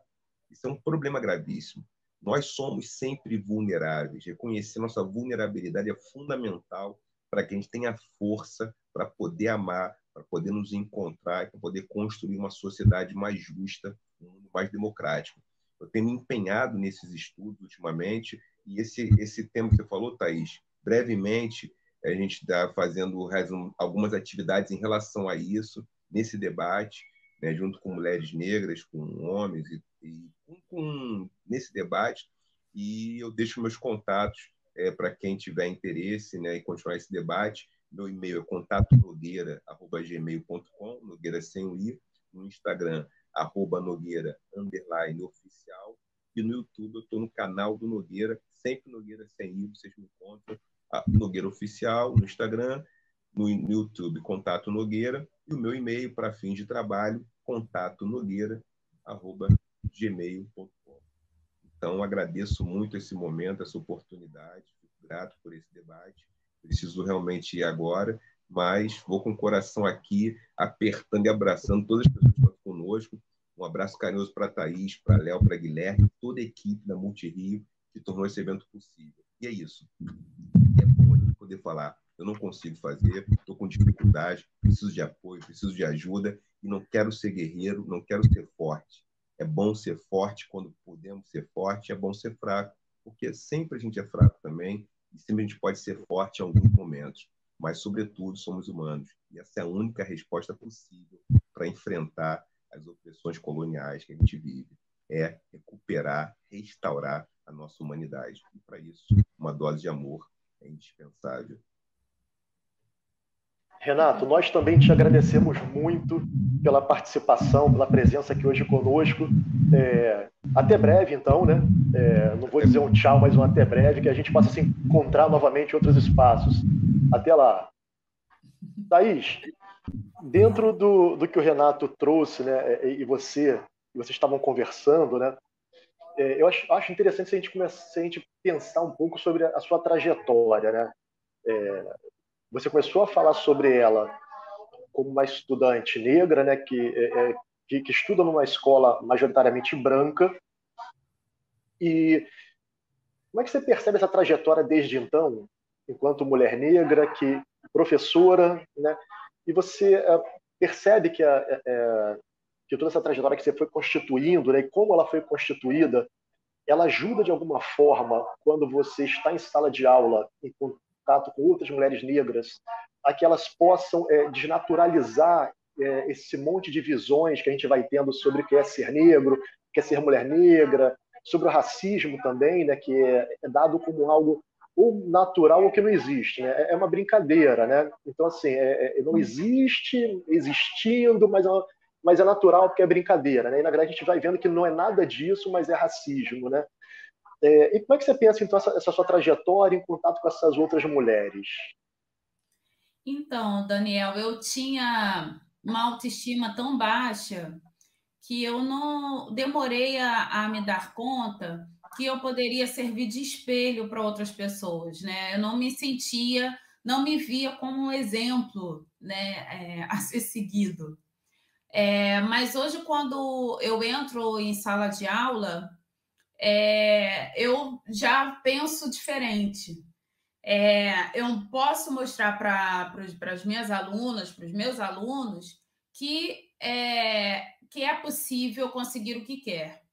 Isso é um problema gravíssimo. Nós somos sempre vulneráveis. Reconhecer nossa vulnerabilidade é fundamental para que a gente tenha força para poder amar, para poder nos encontrar, para poder construir uma sociedade mais justa, um mundo mais democrático. Eu tenho me empenhado nesses estudos ultimamente, e esse tema que você falou, Thaís, brevemente a gente está fazendo algumas atividades em relação a isso, nesse debate, né, junto com mulheres negras, com homens, nesse debate, e eu deixo meus contatos para quem tiver interesse, né, em continuar esse debate. Meu e-mail é contatonogueira@gmail.com, Nogueira sem o i, no Instagram, @Nogueira_oficial, e no YouTube eu estou no canal do Nogueira, sempre Nogueira sem i, vocês me encontram, Nogueira Oficial, no Instagram, no YouTube, Contato Nogueira, e o meu e-mail para fins de trabalho, contatonogueira@gmail.com. Então, agradeço muito esse momento, essa oportunidade, fico grato por esse debate. Preciso realmente ir agora, mas vou com o coração aqui, apertando e abraçando todas as pessoas que estão conosco. Um abraço carinhoso para a Thaís, para Léo, para Guilherme, toda a equipe da Multirio que tornou esse evento possível. E é isso. É bom a gente poder falar. Eu não consigo fazer, estou com dificuldade, preciso de apoio, preciso de ajuda, e não quero ser guerreiro, não quero ser forte. É bom ser forte quando podemos ser forte, é bom ser fraco, porque sempre a gente é fraco também, e sempre a gente pode ser forte em alguns momentos, mas, sobretudo, somos humanos, e essa é a única resposta possível para enfrentar as opressões coloniais que a gente vive, é recuperar, restaurar a nossa humanidade. E, para isso, uma dose de amor é indispensável. Renato, nós também te agradecemos muito pela participação, pela presença aqui hoje conosco. Até breve, então, né? Não vou dizer um tchau, mas um até breve, que a gente possa se encontrar novamente em outros espaços. Até lá. Thaís, dentro do que o Renato trouxe, né, e vocês estavam conversando, né? Eu acho interessante se a gente pensar um pouco sobre a sua trajetória, né? Você começou a falar sobre ela como uma estudante negra, né, que estuda numa escola majoritariamente branca. E como é que você percebe essa trajetória desde então, enquanto mulher negra, professora, né? E você percebe que toda essa trajetória que você foi constituindo, né, e como ela foi constituída, ela ajuda de alguma forma, quando você está em sala de aula, em contato com outras mulheres negras, a que elas possam desnaturalizar esse monte de visões que a gente vai tendo sobre o que é ser negro, o que é ser mulher negra, sobre o racismo também, né, que é dado como algo ou natural ou que não existe, né? É uma brincadeira, né? Então, assim, não existe, existindo, mas é natural porque é brincadeira, né? E na verdade a gente vai vendo que não é nada disso, mas é racismo, né? E como é que você pensa, então, essa sua trajetória em contato com essas outras mulheres? Então, Daniel, eu tinha uma autoestima tão baixa que eu não demorei a me dar conta que eu poderia servir de espelho para outras pessoas, né? Eu não me sentia, não me via como um exemplo, né, a ser seguido. Mas hoje, quando eu entro em sala de aula, eu já penso diferente. Eu posso mostrar para as minhas alunas, para os meus alunos, que é possível conseguir o que quer.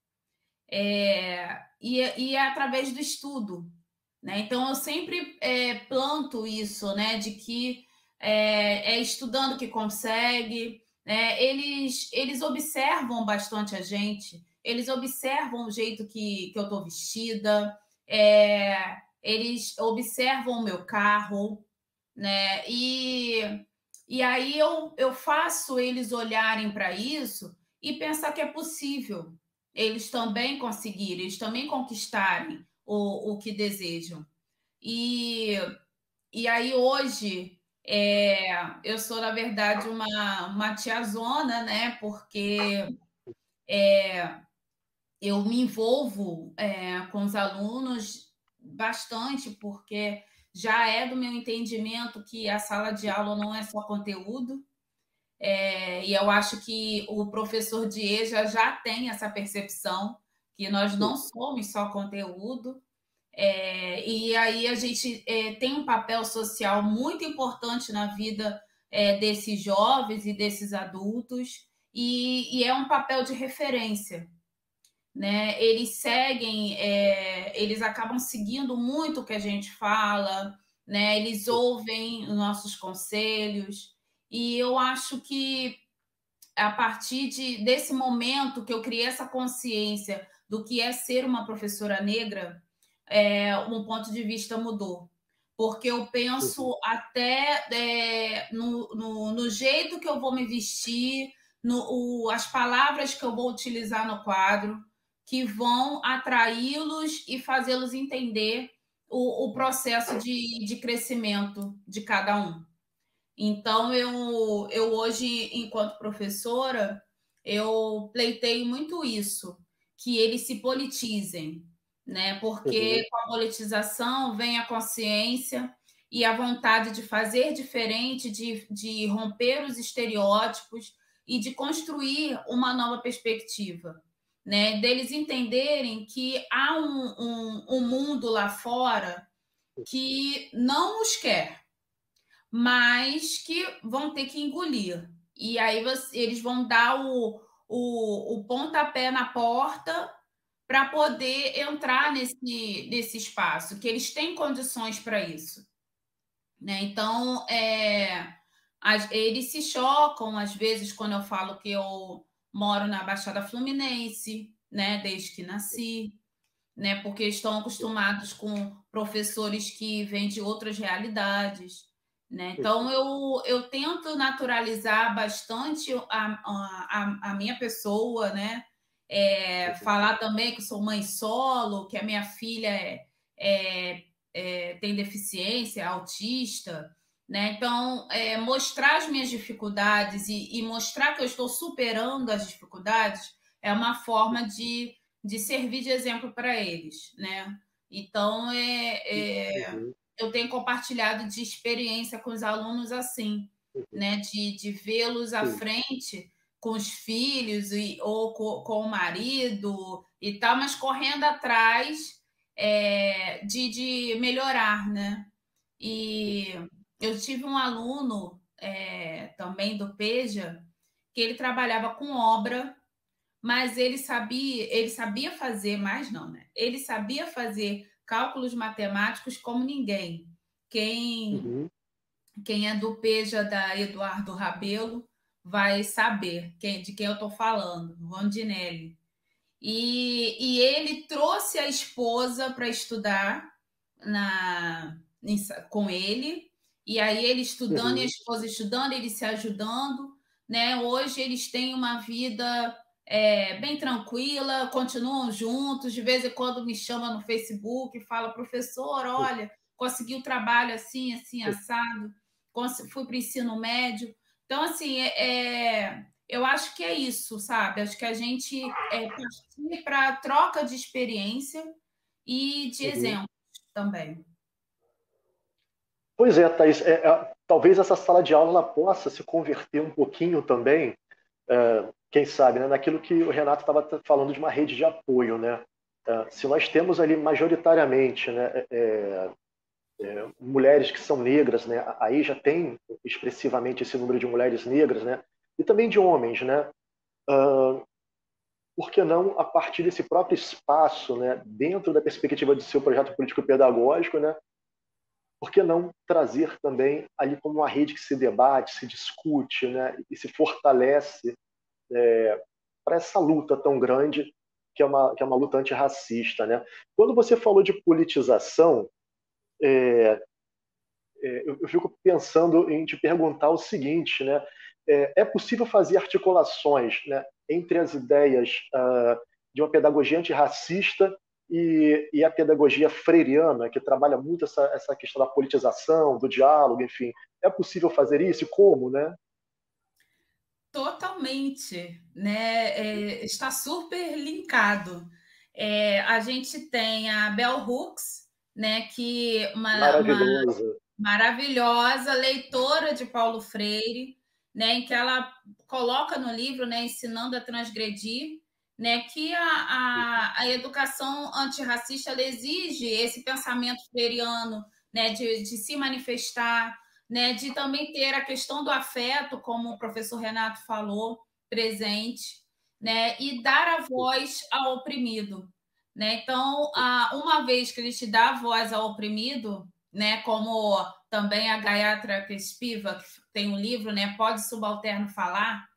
E é através do estudo, né? Então, eu sempre planto isso, né? De que é estudando que consegue. Né? Eles observam bastante a gente, eles observam o jeito que eu estou vestida, eles observam o meu carro, né? E aí eu faço eles olharem para isso e pensar que é possível eles também conseguirem, eles também conquistarem o que desejam. E, e aí hoje eu sou, na verdade, uma tiazona, né? Porque eu me envolvo com os alunos bastante, porque já é do meu entendimento que a sala de aula não é só conteúdo, e eu acho que o professor de EJA já tem essa percepção que nós não somos só conteúdo, e aí a gente tem um papel social muito importante na vida desses jovens e desses adultos, e é um papel de referência. Né? Eles seguem, eles acabam seguindo muito o que a gente fala, né? Eles ouvem os nossos conselhos, e eu acho que a partir desse momento que eu criei essa consciência do que é ser uma professora negra, um ponto de vista mudou. Porque eu penso até no jeito que eu vou me vestir, as palavras que eu vou utilizar no quadro, que vão atraí-los e fazê-los entender o processo de crescimento de cada um. Então, eu hoje, enquanto professora, eu pleiteio muito isso, que eles se politizem, né? Porque com a politização vem a consciência e a vontade de fazer diferente, de romper os estereótipos e de construir uma nova perspectiva, né? Deles entenderem que há um mundo lá fora que não os quer, mas que vão ter que engolir. E aí eles vão dar o pontapé na porta para poder entrar nesse espaço, que eles têm condições para isso. Né? Então, eles se chocam, às vezes, quando eu falo que eu moro na Baixada Fluminense, né, desde que nasci, né, porque estão acostumados com professores que vêm de outras realidades. Né? Então, eu tento naturalizar bastante a minha pessoa, né? Falar também que sou mãe solo, que a minha filha tem deficiência, autista. Né? Então, mostrar as minhas dificuldades e mostrar que eu estou superando as dificuldades é uma forma de servir de exemplo para eles. Né? Então, eu tenho compartilhado de experiência com os alunos assim, né? De vê-los à frente com os filhos ou com o marido e tal, mas correndo atrás de melhorar, né? E eu tive um aluno também do PEJA que ele trabalhava com obra, mas ele sabia fazer, mais não, né? Ele sabia fazer cálculos matemáticos como ninguém. Quem é do PEJA da Eduardo Rabelo vai saber de quem eu estou falando, Rondinelli. E ele trouxe a esposa para estudar com ele, e aí ele estudando e a esposa estudando, ele se ajudando. Né? Hoje eles têm uma vida bem tranquila, continuam juntos, de vez em quando me chama no Facebook e fala, professor, olha, consegui o trabalho assim, assim, assado, fui para o ensino médio. Então, assim, eu acho que é isso, sabe? Acho que a gente partir para a troca de experiência e de exemplos também. Pois é, Thaís, talvez essa sala de aula ela possa se converter um pouquinho também, quem sabe, né, naquilo que o Renato estava falando de uma rede de apoio. Né? Se nós temos ali majoritariamente, né, mulheres que são negras, né, aí já tem expressivamente esse número de mulheres negras, né, e também de homens, né? Por que não, a partir desse próprio espaço, né, dentro da perspectiva do seu projeto político-pedagógico, né, por que não trazer também ali como uma rede que se debate, se discute, né, e se fortalece para essa luta tão grande que é uma luta antirracista, né? Quando você falou de politização, eu fico pensando em te perguntar o seguinte, né? É possível fazer articulações, né, entre as ideias de uma pedagogia antirracista e a pedagogia freiriana, que trabalha muito essa questão da politização, do diálogo, enfim. É possível fazer isso? E como, né? Totalmente, né? Está super linkado. A gente tem a Bell Hooks, né? Que uma Maravilhoso. maravilhosa leitora de Paulo Freire, né? Em que ela coloca no livro, né? Ensinando a transgredir, né? Que a educação antirracista ela exige esse pensamento freiriano, né? De se manifestar, né, de também ter a questão do afeto, como o professor Renato falou, presente, né, e dar a voz ao oprimido. Né? Então, uma vez que ele te dá a voz ao oprimido, né, como também a Gayatri Crispiva, que tem um livro, né, Pode Subalterno Falar?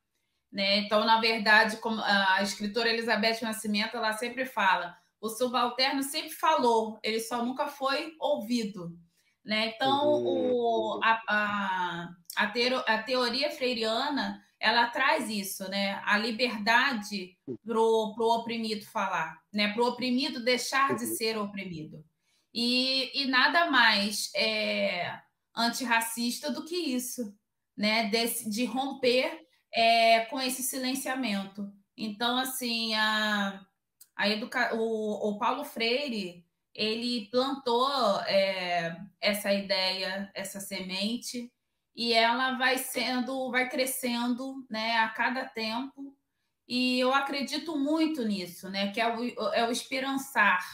Né? Então, na verdade, como a escritora Elizabeth Nascimento, ela sempre fala, o subalterno sempre falou, ele só nunca foi ouvido. Né? Então, a teoria freiriana ela traz isso, né? A liberdade para o oprimido falar, né? Para o oprimido deixar de ser oprimido. E nada mais antirracista do que isso, né? De romper com esse silenciamento. Então, assim, o Paulo Freire ele plantou essa ideia, essa semente, e ela vai crescendo, né, a cada tempo. E eu acredito muito nisso, né, que é o esperançar,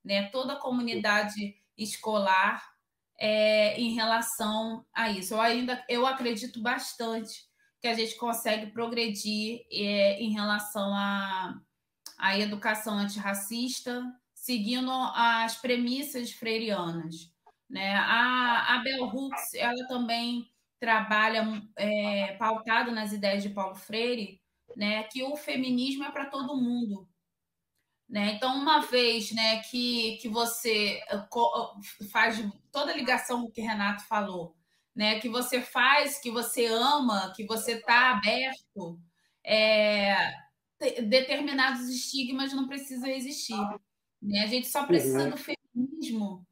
né, toda a comunidade escolar em relação a isso. Eu acredito bastante que a gente consegue progredir em relação à educação antirracista, seguindo as premissas freirianas. Né? A Bell Hooks ela também trabalha pautado nas ideias de Paulo Freire, né, que o feminismo é para todo mundo. Né? Então, uma vez, né, que você faz toda a ligação com o que o Renato falou, né, que você faz, que você ama, que você está aberto, determinados estigmas não precisam existir. Né? A gente só precisa do feminismo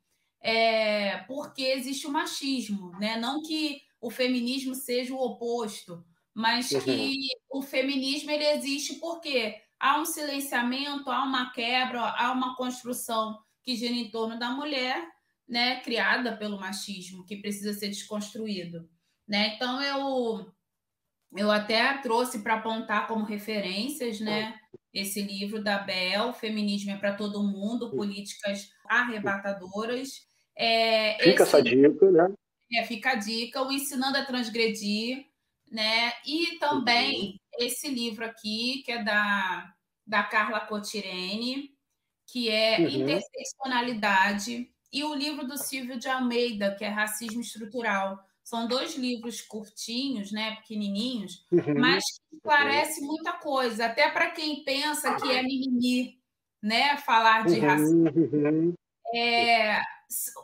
porque existe o machismo. Né? Não que o feminismo seja o oposto, mas que o feminismo ele existe porque há um silenciamento, há uma quebra, há uma construção que gira em torno da mulher, né, criada pelo machismo, que precisa ser desconstruído. Né? Então, eu até trouxe para apontar como referências, né, esse livro da Bell, Feminismo é para Todo Mundo, Políticas Arrebatadoras. Fica essa dica, né? Fica a dica, o Ensinando a Transgredir, né? E também esse livro aqui, que é da Carla Cotirene, que é Interseccionalidade, e o livro do Silvio de Almeida, que é Racismo Estrutural. São 2 livros curtinhos, né, pequenininhos, mas que esclarece muita coisa, até para quem pensa que é mimimi, né, falar de racismo.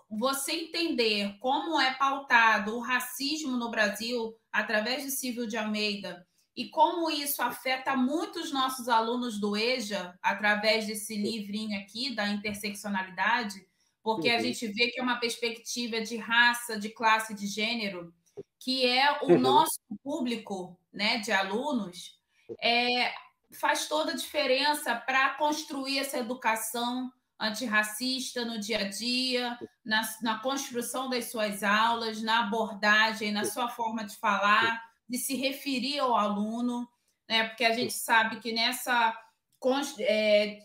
Você entender como é pautado o racismo no Brasil através de Silvio de Almeida e como isso afeta muitos nossos alunos do EJA através desse livrinho aqui da interseccionalidade, porque a gente vê que é uma perspectiva de raça, de classe, de gênero, que é o nosso público, né, de alunos, faz toda a diferença para construir essa educação antirracista no dia a dia, na construção das suas aulas, na abordagem, na sua forma de falar, de se referir ao aluno, né? Porque a gente sabe que nessa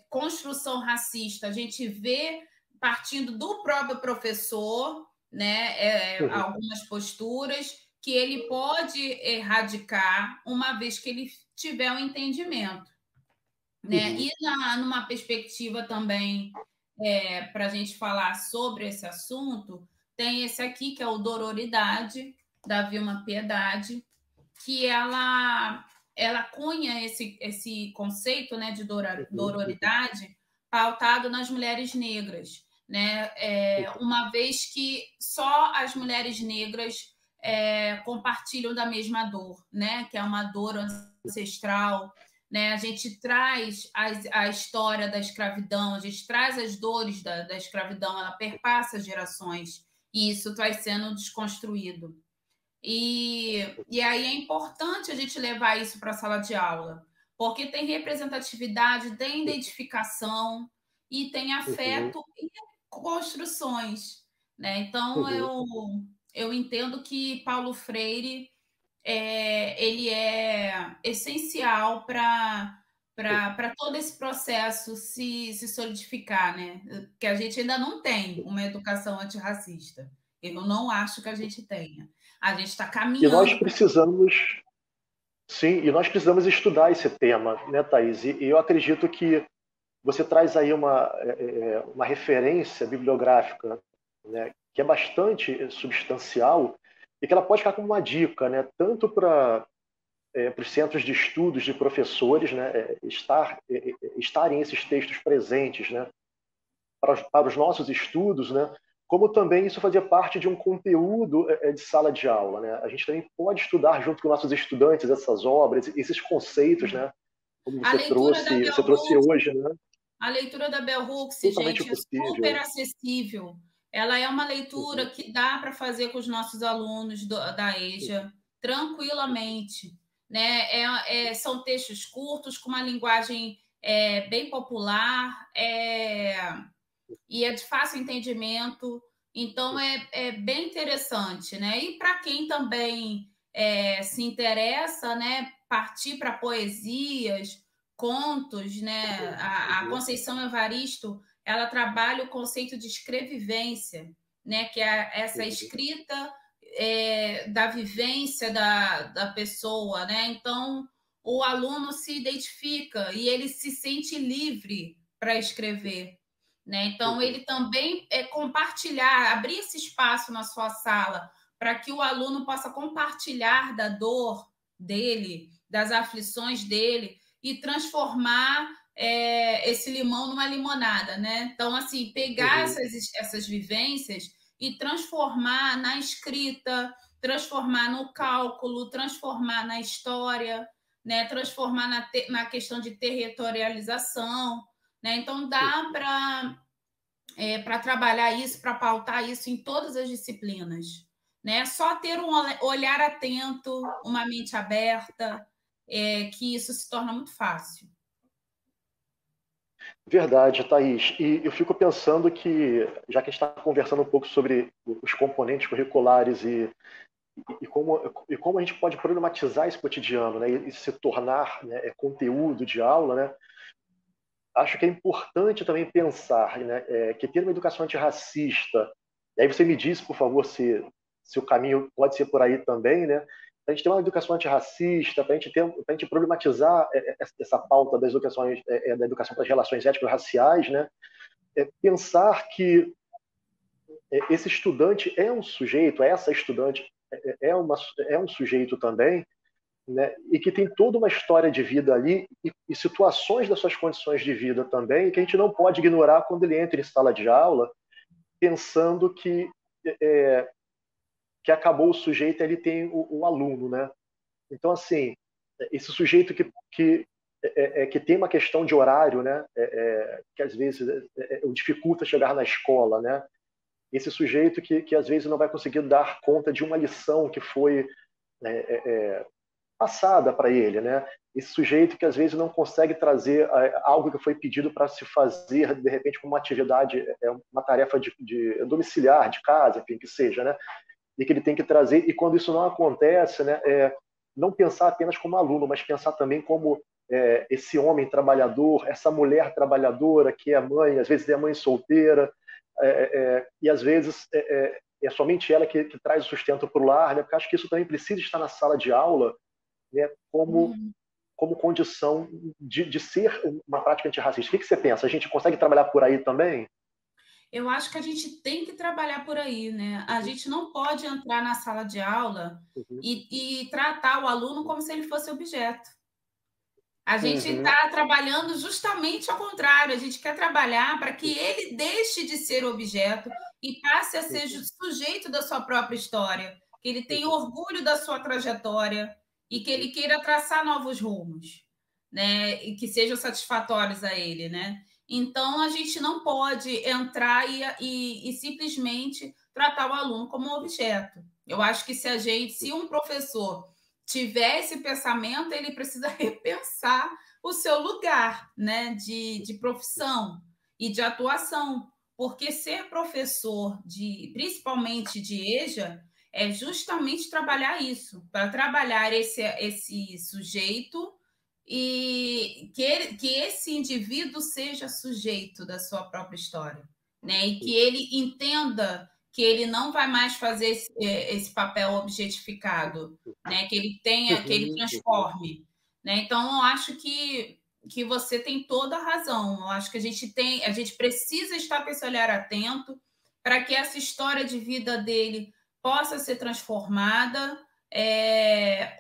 construção racista a gente vê partindo do próprio professor, né? Algumas posturas que ele pode erradicar uma vez que ele tiver um entendimento, né? E numa perspectiva também, para a gente falar sobre esse assunto, tem esse aqui, que é o Dororidade, da Vilma Piedade, que ela cunha esse conceito, né, de dororidade pautado nas mulheres negras, né? Uma vez que só as mulheres negras compartilham da mesma dor, né? Que é uma dor ancestral, né? A gente traz a história da escravidão, a gente traz as dores da escravidão, ela perpassa gerações, e isso vai sendo desconstruído. E aí é importante a gente levar isso para a sala de aula, porque tem representatividade, tem identificação e tem afeto e construções, né? Então, eu entendo que Paulo Freire ele é essencial para todo esse processo se solidificar, né? Que a gente ainda não tem uma educação antirracista. Eu não acho que a gente tenha. A gente está caminhando. E nós precisamos, sim, e nós precisamos estudar esse tema, né, Thaís? E eu acredito que você traz aí uma referência bibliográfica, né, que é bastante substancial e que ela pode ficar como uma dica, né, tanto para os centros de estudos de professores, né, estarem esses textos presentes, né, para os nossos estudos, né, como também isso fazia parte de um conteúdo de sala de aula, né? A gente também pode estudar junto com nossos estudantes essas obras, esses conceitos, né? Como você trouxe hoje, né? A leitura da Bell Hooks, totalmente gente, possível. É super acessível. Ela é uma leitura que dá para fazer com os nossos alunos da EJA tranquilamente, né? São textos curtos, com uma linguagem bem popular, e é de fácil entendimento, então é bem interessante, né? E para quem também se interessa, né, partir para poesias, contos, né? A Conceição Evaristo, ela trabalha o conceito de escrevivência, né? Que é essa escrita da vivência da pessoa, né? Então o aluno se identifica e ele se sente livre para escrever, né? Então, ele também compartilhar, abrir esse espaço na sua sala para que o aluno possa compartilhar da dor dele, das aflições dele e transformar esse limão numa limonada, né? Então, assim, pegar essas vivências e transformar na escrita, transformar no cálculo, transformar na história, né? Transformar na questão de territorialização, né? Então, dá para trabalhar isso, para pautar isso em todas as disciplinas, né? Só ter um olhar atento, uma mente aberta, que isso se torna muito fácil. Verdade, Thaís. E eu fico pensando que, já que a gente está conversando um pouco sobre os componentes curriculares e como a gente pode problematizar esse cotidiano, né, e se tornar, né, conteúdo de aula, né, acho que é importante também pensar, né, que ter uma educação antirracista, e aí você me diz, por favor, se o caminho pode ser por aí também, né, para a gente ter uma educação antirracista, para a gente problematizar essa pauta da educação para as relações étnico-raciais, né, pensar que esse estudante é um sujeito, essa estudante é um sujeito também, né, e que tem toda uma história de vida ali e situações das suas condições de vida também, que a gente não pode ignorar quando ele entra em sala de aula, pensando que acabou o sujeito, ele tem o aluno, né? Então, assim, esse sujeito que tem uma questão de horário, né, que às vezes dificulta chegar na escola, né? Esse sujeito que às vezes não vai conseguir dar conta de uma lição que foi passada para ele, né? Esse sujeito que às vezes não consegue trazer algo que foi pedido para se fazer, de repente, como uma atividade, uma tarefa de domiciliar, de casa, enfim, que seja, né? E que ele tem que trazer, e quando isso não acontece, né, não pensar apenas como aluno, mas pensar também como esse homem trabalhador, essa mulher trabalhadora que é mãe, às vezes é mãe solteira, e às vezes é somente ela que traz o sustento para o lar, né? Porque acho que isso também precisa estar na sala de aula, né? Como condição de ser uma prática antirracista. O que você pensa? A gente consegue trabalhar por aí também? Eu acho que a gente tem que trabalhar por aí, né? A gente não pode entrar na sala de aula e tratar o aluno como se ele fosse objeto. A gente está trabalhando justamente ao contrário, a gente quer trabalhar para que ele deixe de ser objeto e passe a ser sujeito da sua própria história, que ele tenha orgulho da sua trajetória e que ele queira traçar novos rumos, né? E que sejam satisfatórios a ele, né? Então, a gente não pode entrar e simplesmente tratar o aluno como objeto. Eu acho que se um professor tiver esse pensamento, ele precisa repensar o seu lugar, né, de profissão e de atuação, porque ser professor, principalmente de EJA, é justamente trabalhar isso, para trabalhar esse sujeito e que esse indivíduo seja sujeito da sua própria história, né, e que ele entenda que ele não vai mais fazer esse papel objetificado, né? Que ele tenha, que ele transforme, né? Então, eu acho que você tem toda a razão. Eu acho que a gente precisa estar com esse olhar atento para que essa história de vida dele possa ser transformada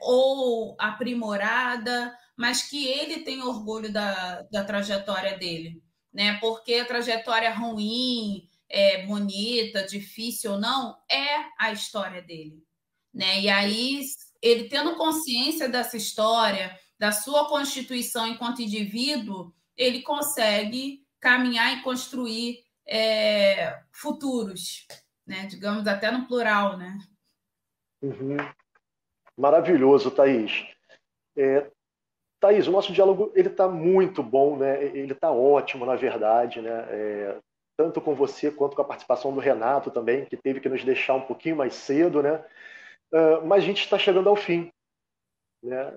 ou aprimorada, mas que ele tenha orgulho da trajetória dele, né? Porque a trajetória ruim, bonita, difícil ou não, é a história dele, né? E aí, ele tendo consciência dessa história, da sua constituição enquanto indivíduo, ele consegue caminhar e construir futuros, né? Digamos até no plural, né? Maravilhoso, Thaís. Thaís, o nosso diálogo ele está muito bom, né? Ele está ótimo, na verdade, né? Tanto com você quanto com a participação do Renato também, que teve que nos deixar um pouquinho mais cedo, né? Mas a gente está chegando ao fim, né?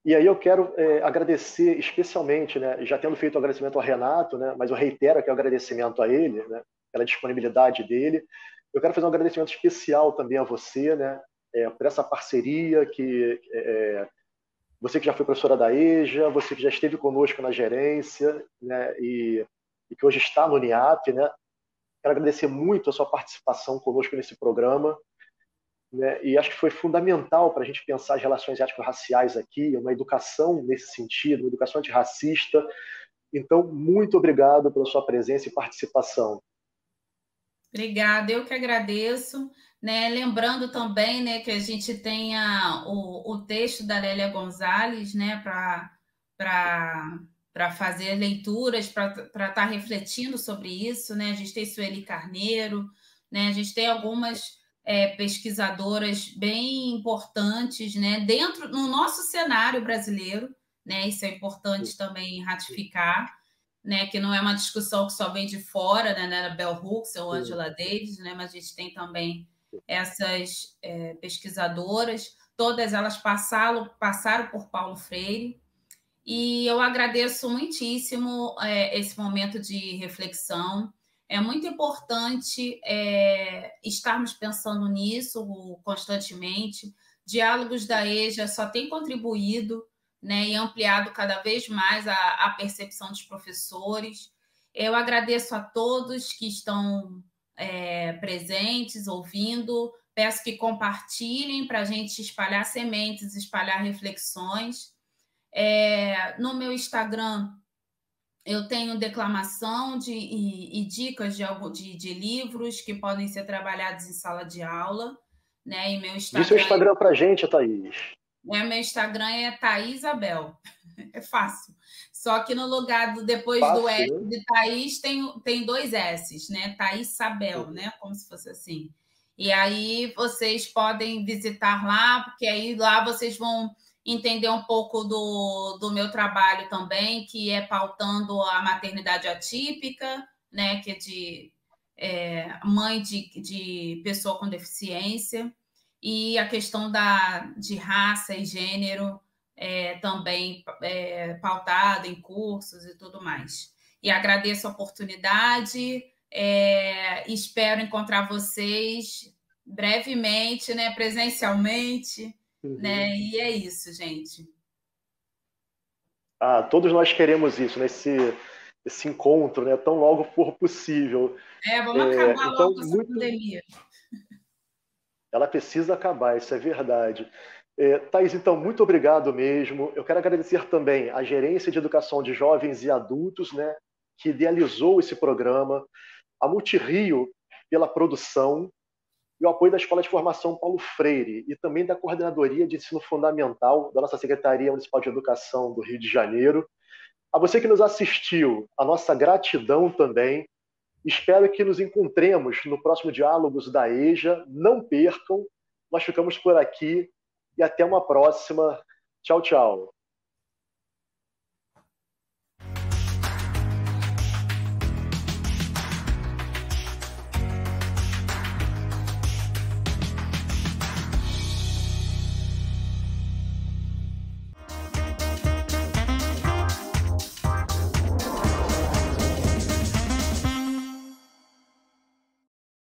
E aí eu quero agradecer especialmente, né? Já tendo feito o agradecimento ao Renato, né? Mas eu reitero aqui o agradecimento a ele, né? Pela disponibilidade dele. Eu quero fazer um agradecimento especial também a você, né? Por essa parceria você que já foi professora da EJA, você que já esteve conosco na gerência, né, e que hoje está no NIAP, né? Quero agradecer muito a sua participação conosco nesse programa, né, e acho que foi fundamental para a gente pensar as relações étnico-raciais aqui, uma educação nesse sentido, uma educação antirracista. Então, muito obrigado pela sua presença e participação. Obrigada, eu que agradeço, né? Lembrando também, né, que a gente tenha o texto da Lélia Gonzalez, né, para fazer leituras, para estar refletindo sobre isso, né? A gente tem Sueli Carneiro, né? A gente tem algumas pesquisadoras bem importantes, né, dentro no nosso cenário brasileiro, né? Isso é importante também ratificar, né, que não é uma discussão que só vem de fora, né, da Bell Hooks ou Angela Davis, né, mas a gente tem também essas pesquisadoras, todas elas passaram por Paulo Freire, e eu agradeço muitíssimo esse momento de reflexão. É muito importante estarmos pensando nisso constantemente. Diálogos da EJA só tem contribuído, né, e ampliado cada vez mais a percepção dos professores. Eu agradeço a todos que estão presentes, ouvindo. Peço que compartilhem para a gente espalhar sementes, espalhar reflexões. No meu Instagram, eu tenho declamação e dicas de livros que podem ser trabalhados em sala de aula, né? E meu Instagram. Diz seu Instagram para a gente, Thaís. Meu Instagram é Thaís Abel. É fácil. Só que no lugar depois fácil, do S né? de Thaís tem dois S's, né? Thaís Sabel, né? Como se fosse assim. E aí vocês podem visitar lá, porque aí lá vocês vão entender um pouco do meu trabalho também, que é pautando a maternidade atípica, né? Que é de mãe de pessoa com deficiência, e a questão de raça e gênero também pautada em cursos e tudo mais. E agradeço a oportunidade, Espero encontrar vocês brevemente, né, presencialmente, né? E é isso, gente. Todos nós queremos isso, né? Esse encontro, né? Tão logo for possível. Vamos acabar então, logo essa pandemia. Ela precisa acabar, isso é verdade. Thaís, então, muito obrigado mesmo. Eu quero agradecer também à Gerência de Educação de Jovens e Adultos, né, que idealizou esse programa, a Multirio pela produção e o apoio da Escola de Formação Paulo Freire e também da Coordenadoria de Ensino Fundamental da nossa Secretaria Municipal de Educação do Rio de Janeiro. A você que nos assistiu, a nossa gratidão também. Espero que nos encontremos no próximo Diálogos da EJA. Não percam, nós ficamos por aqui e até uma próxima. Tchau, tchau.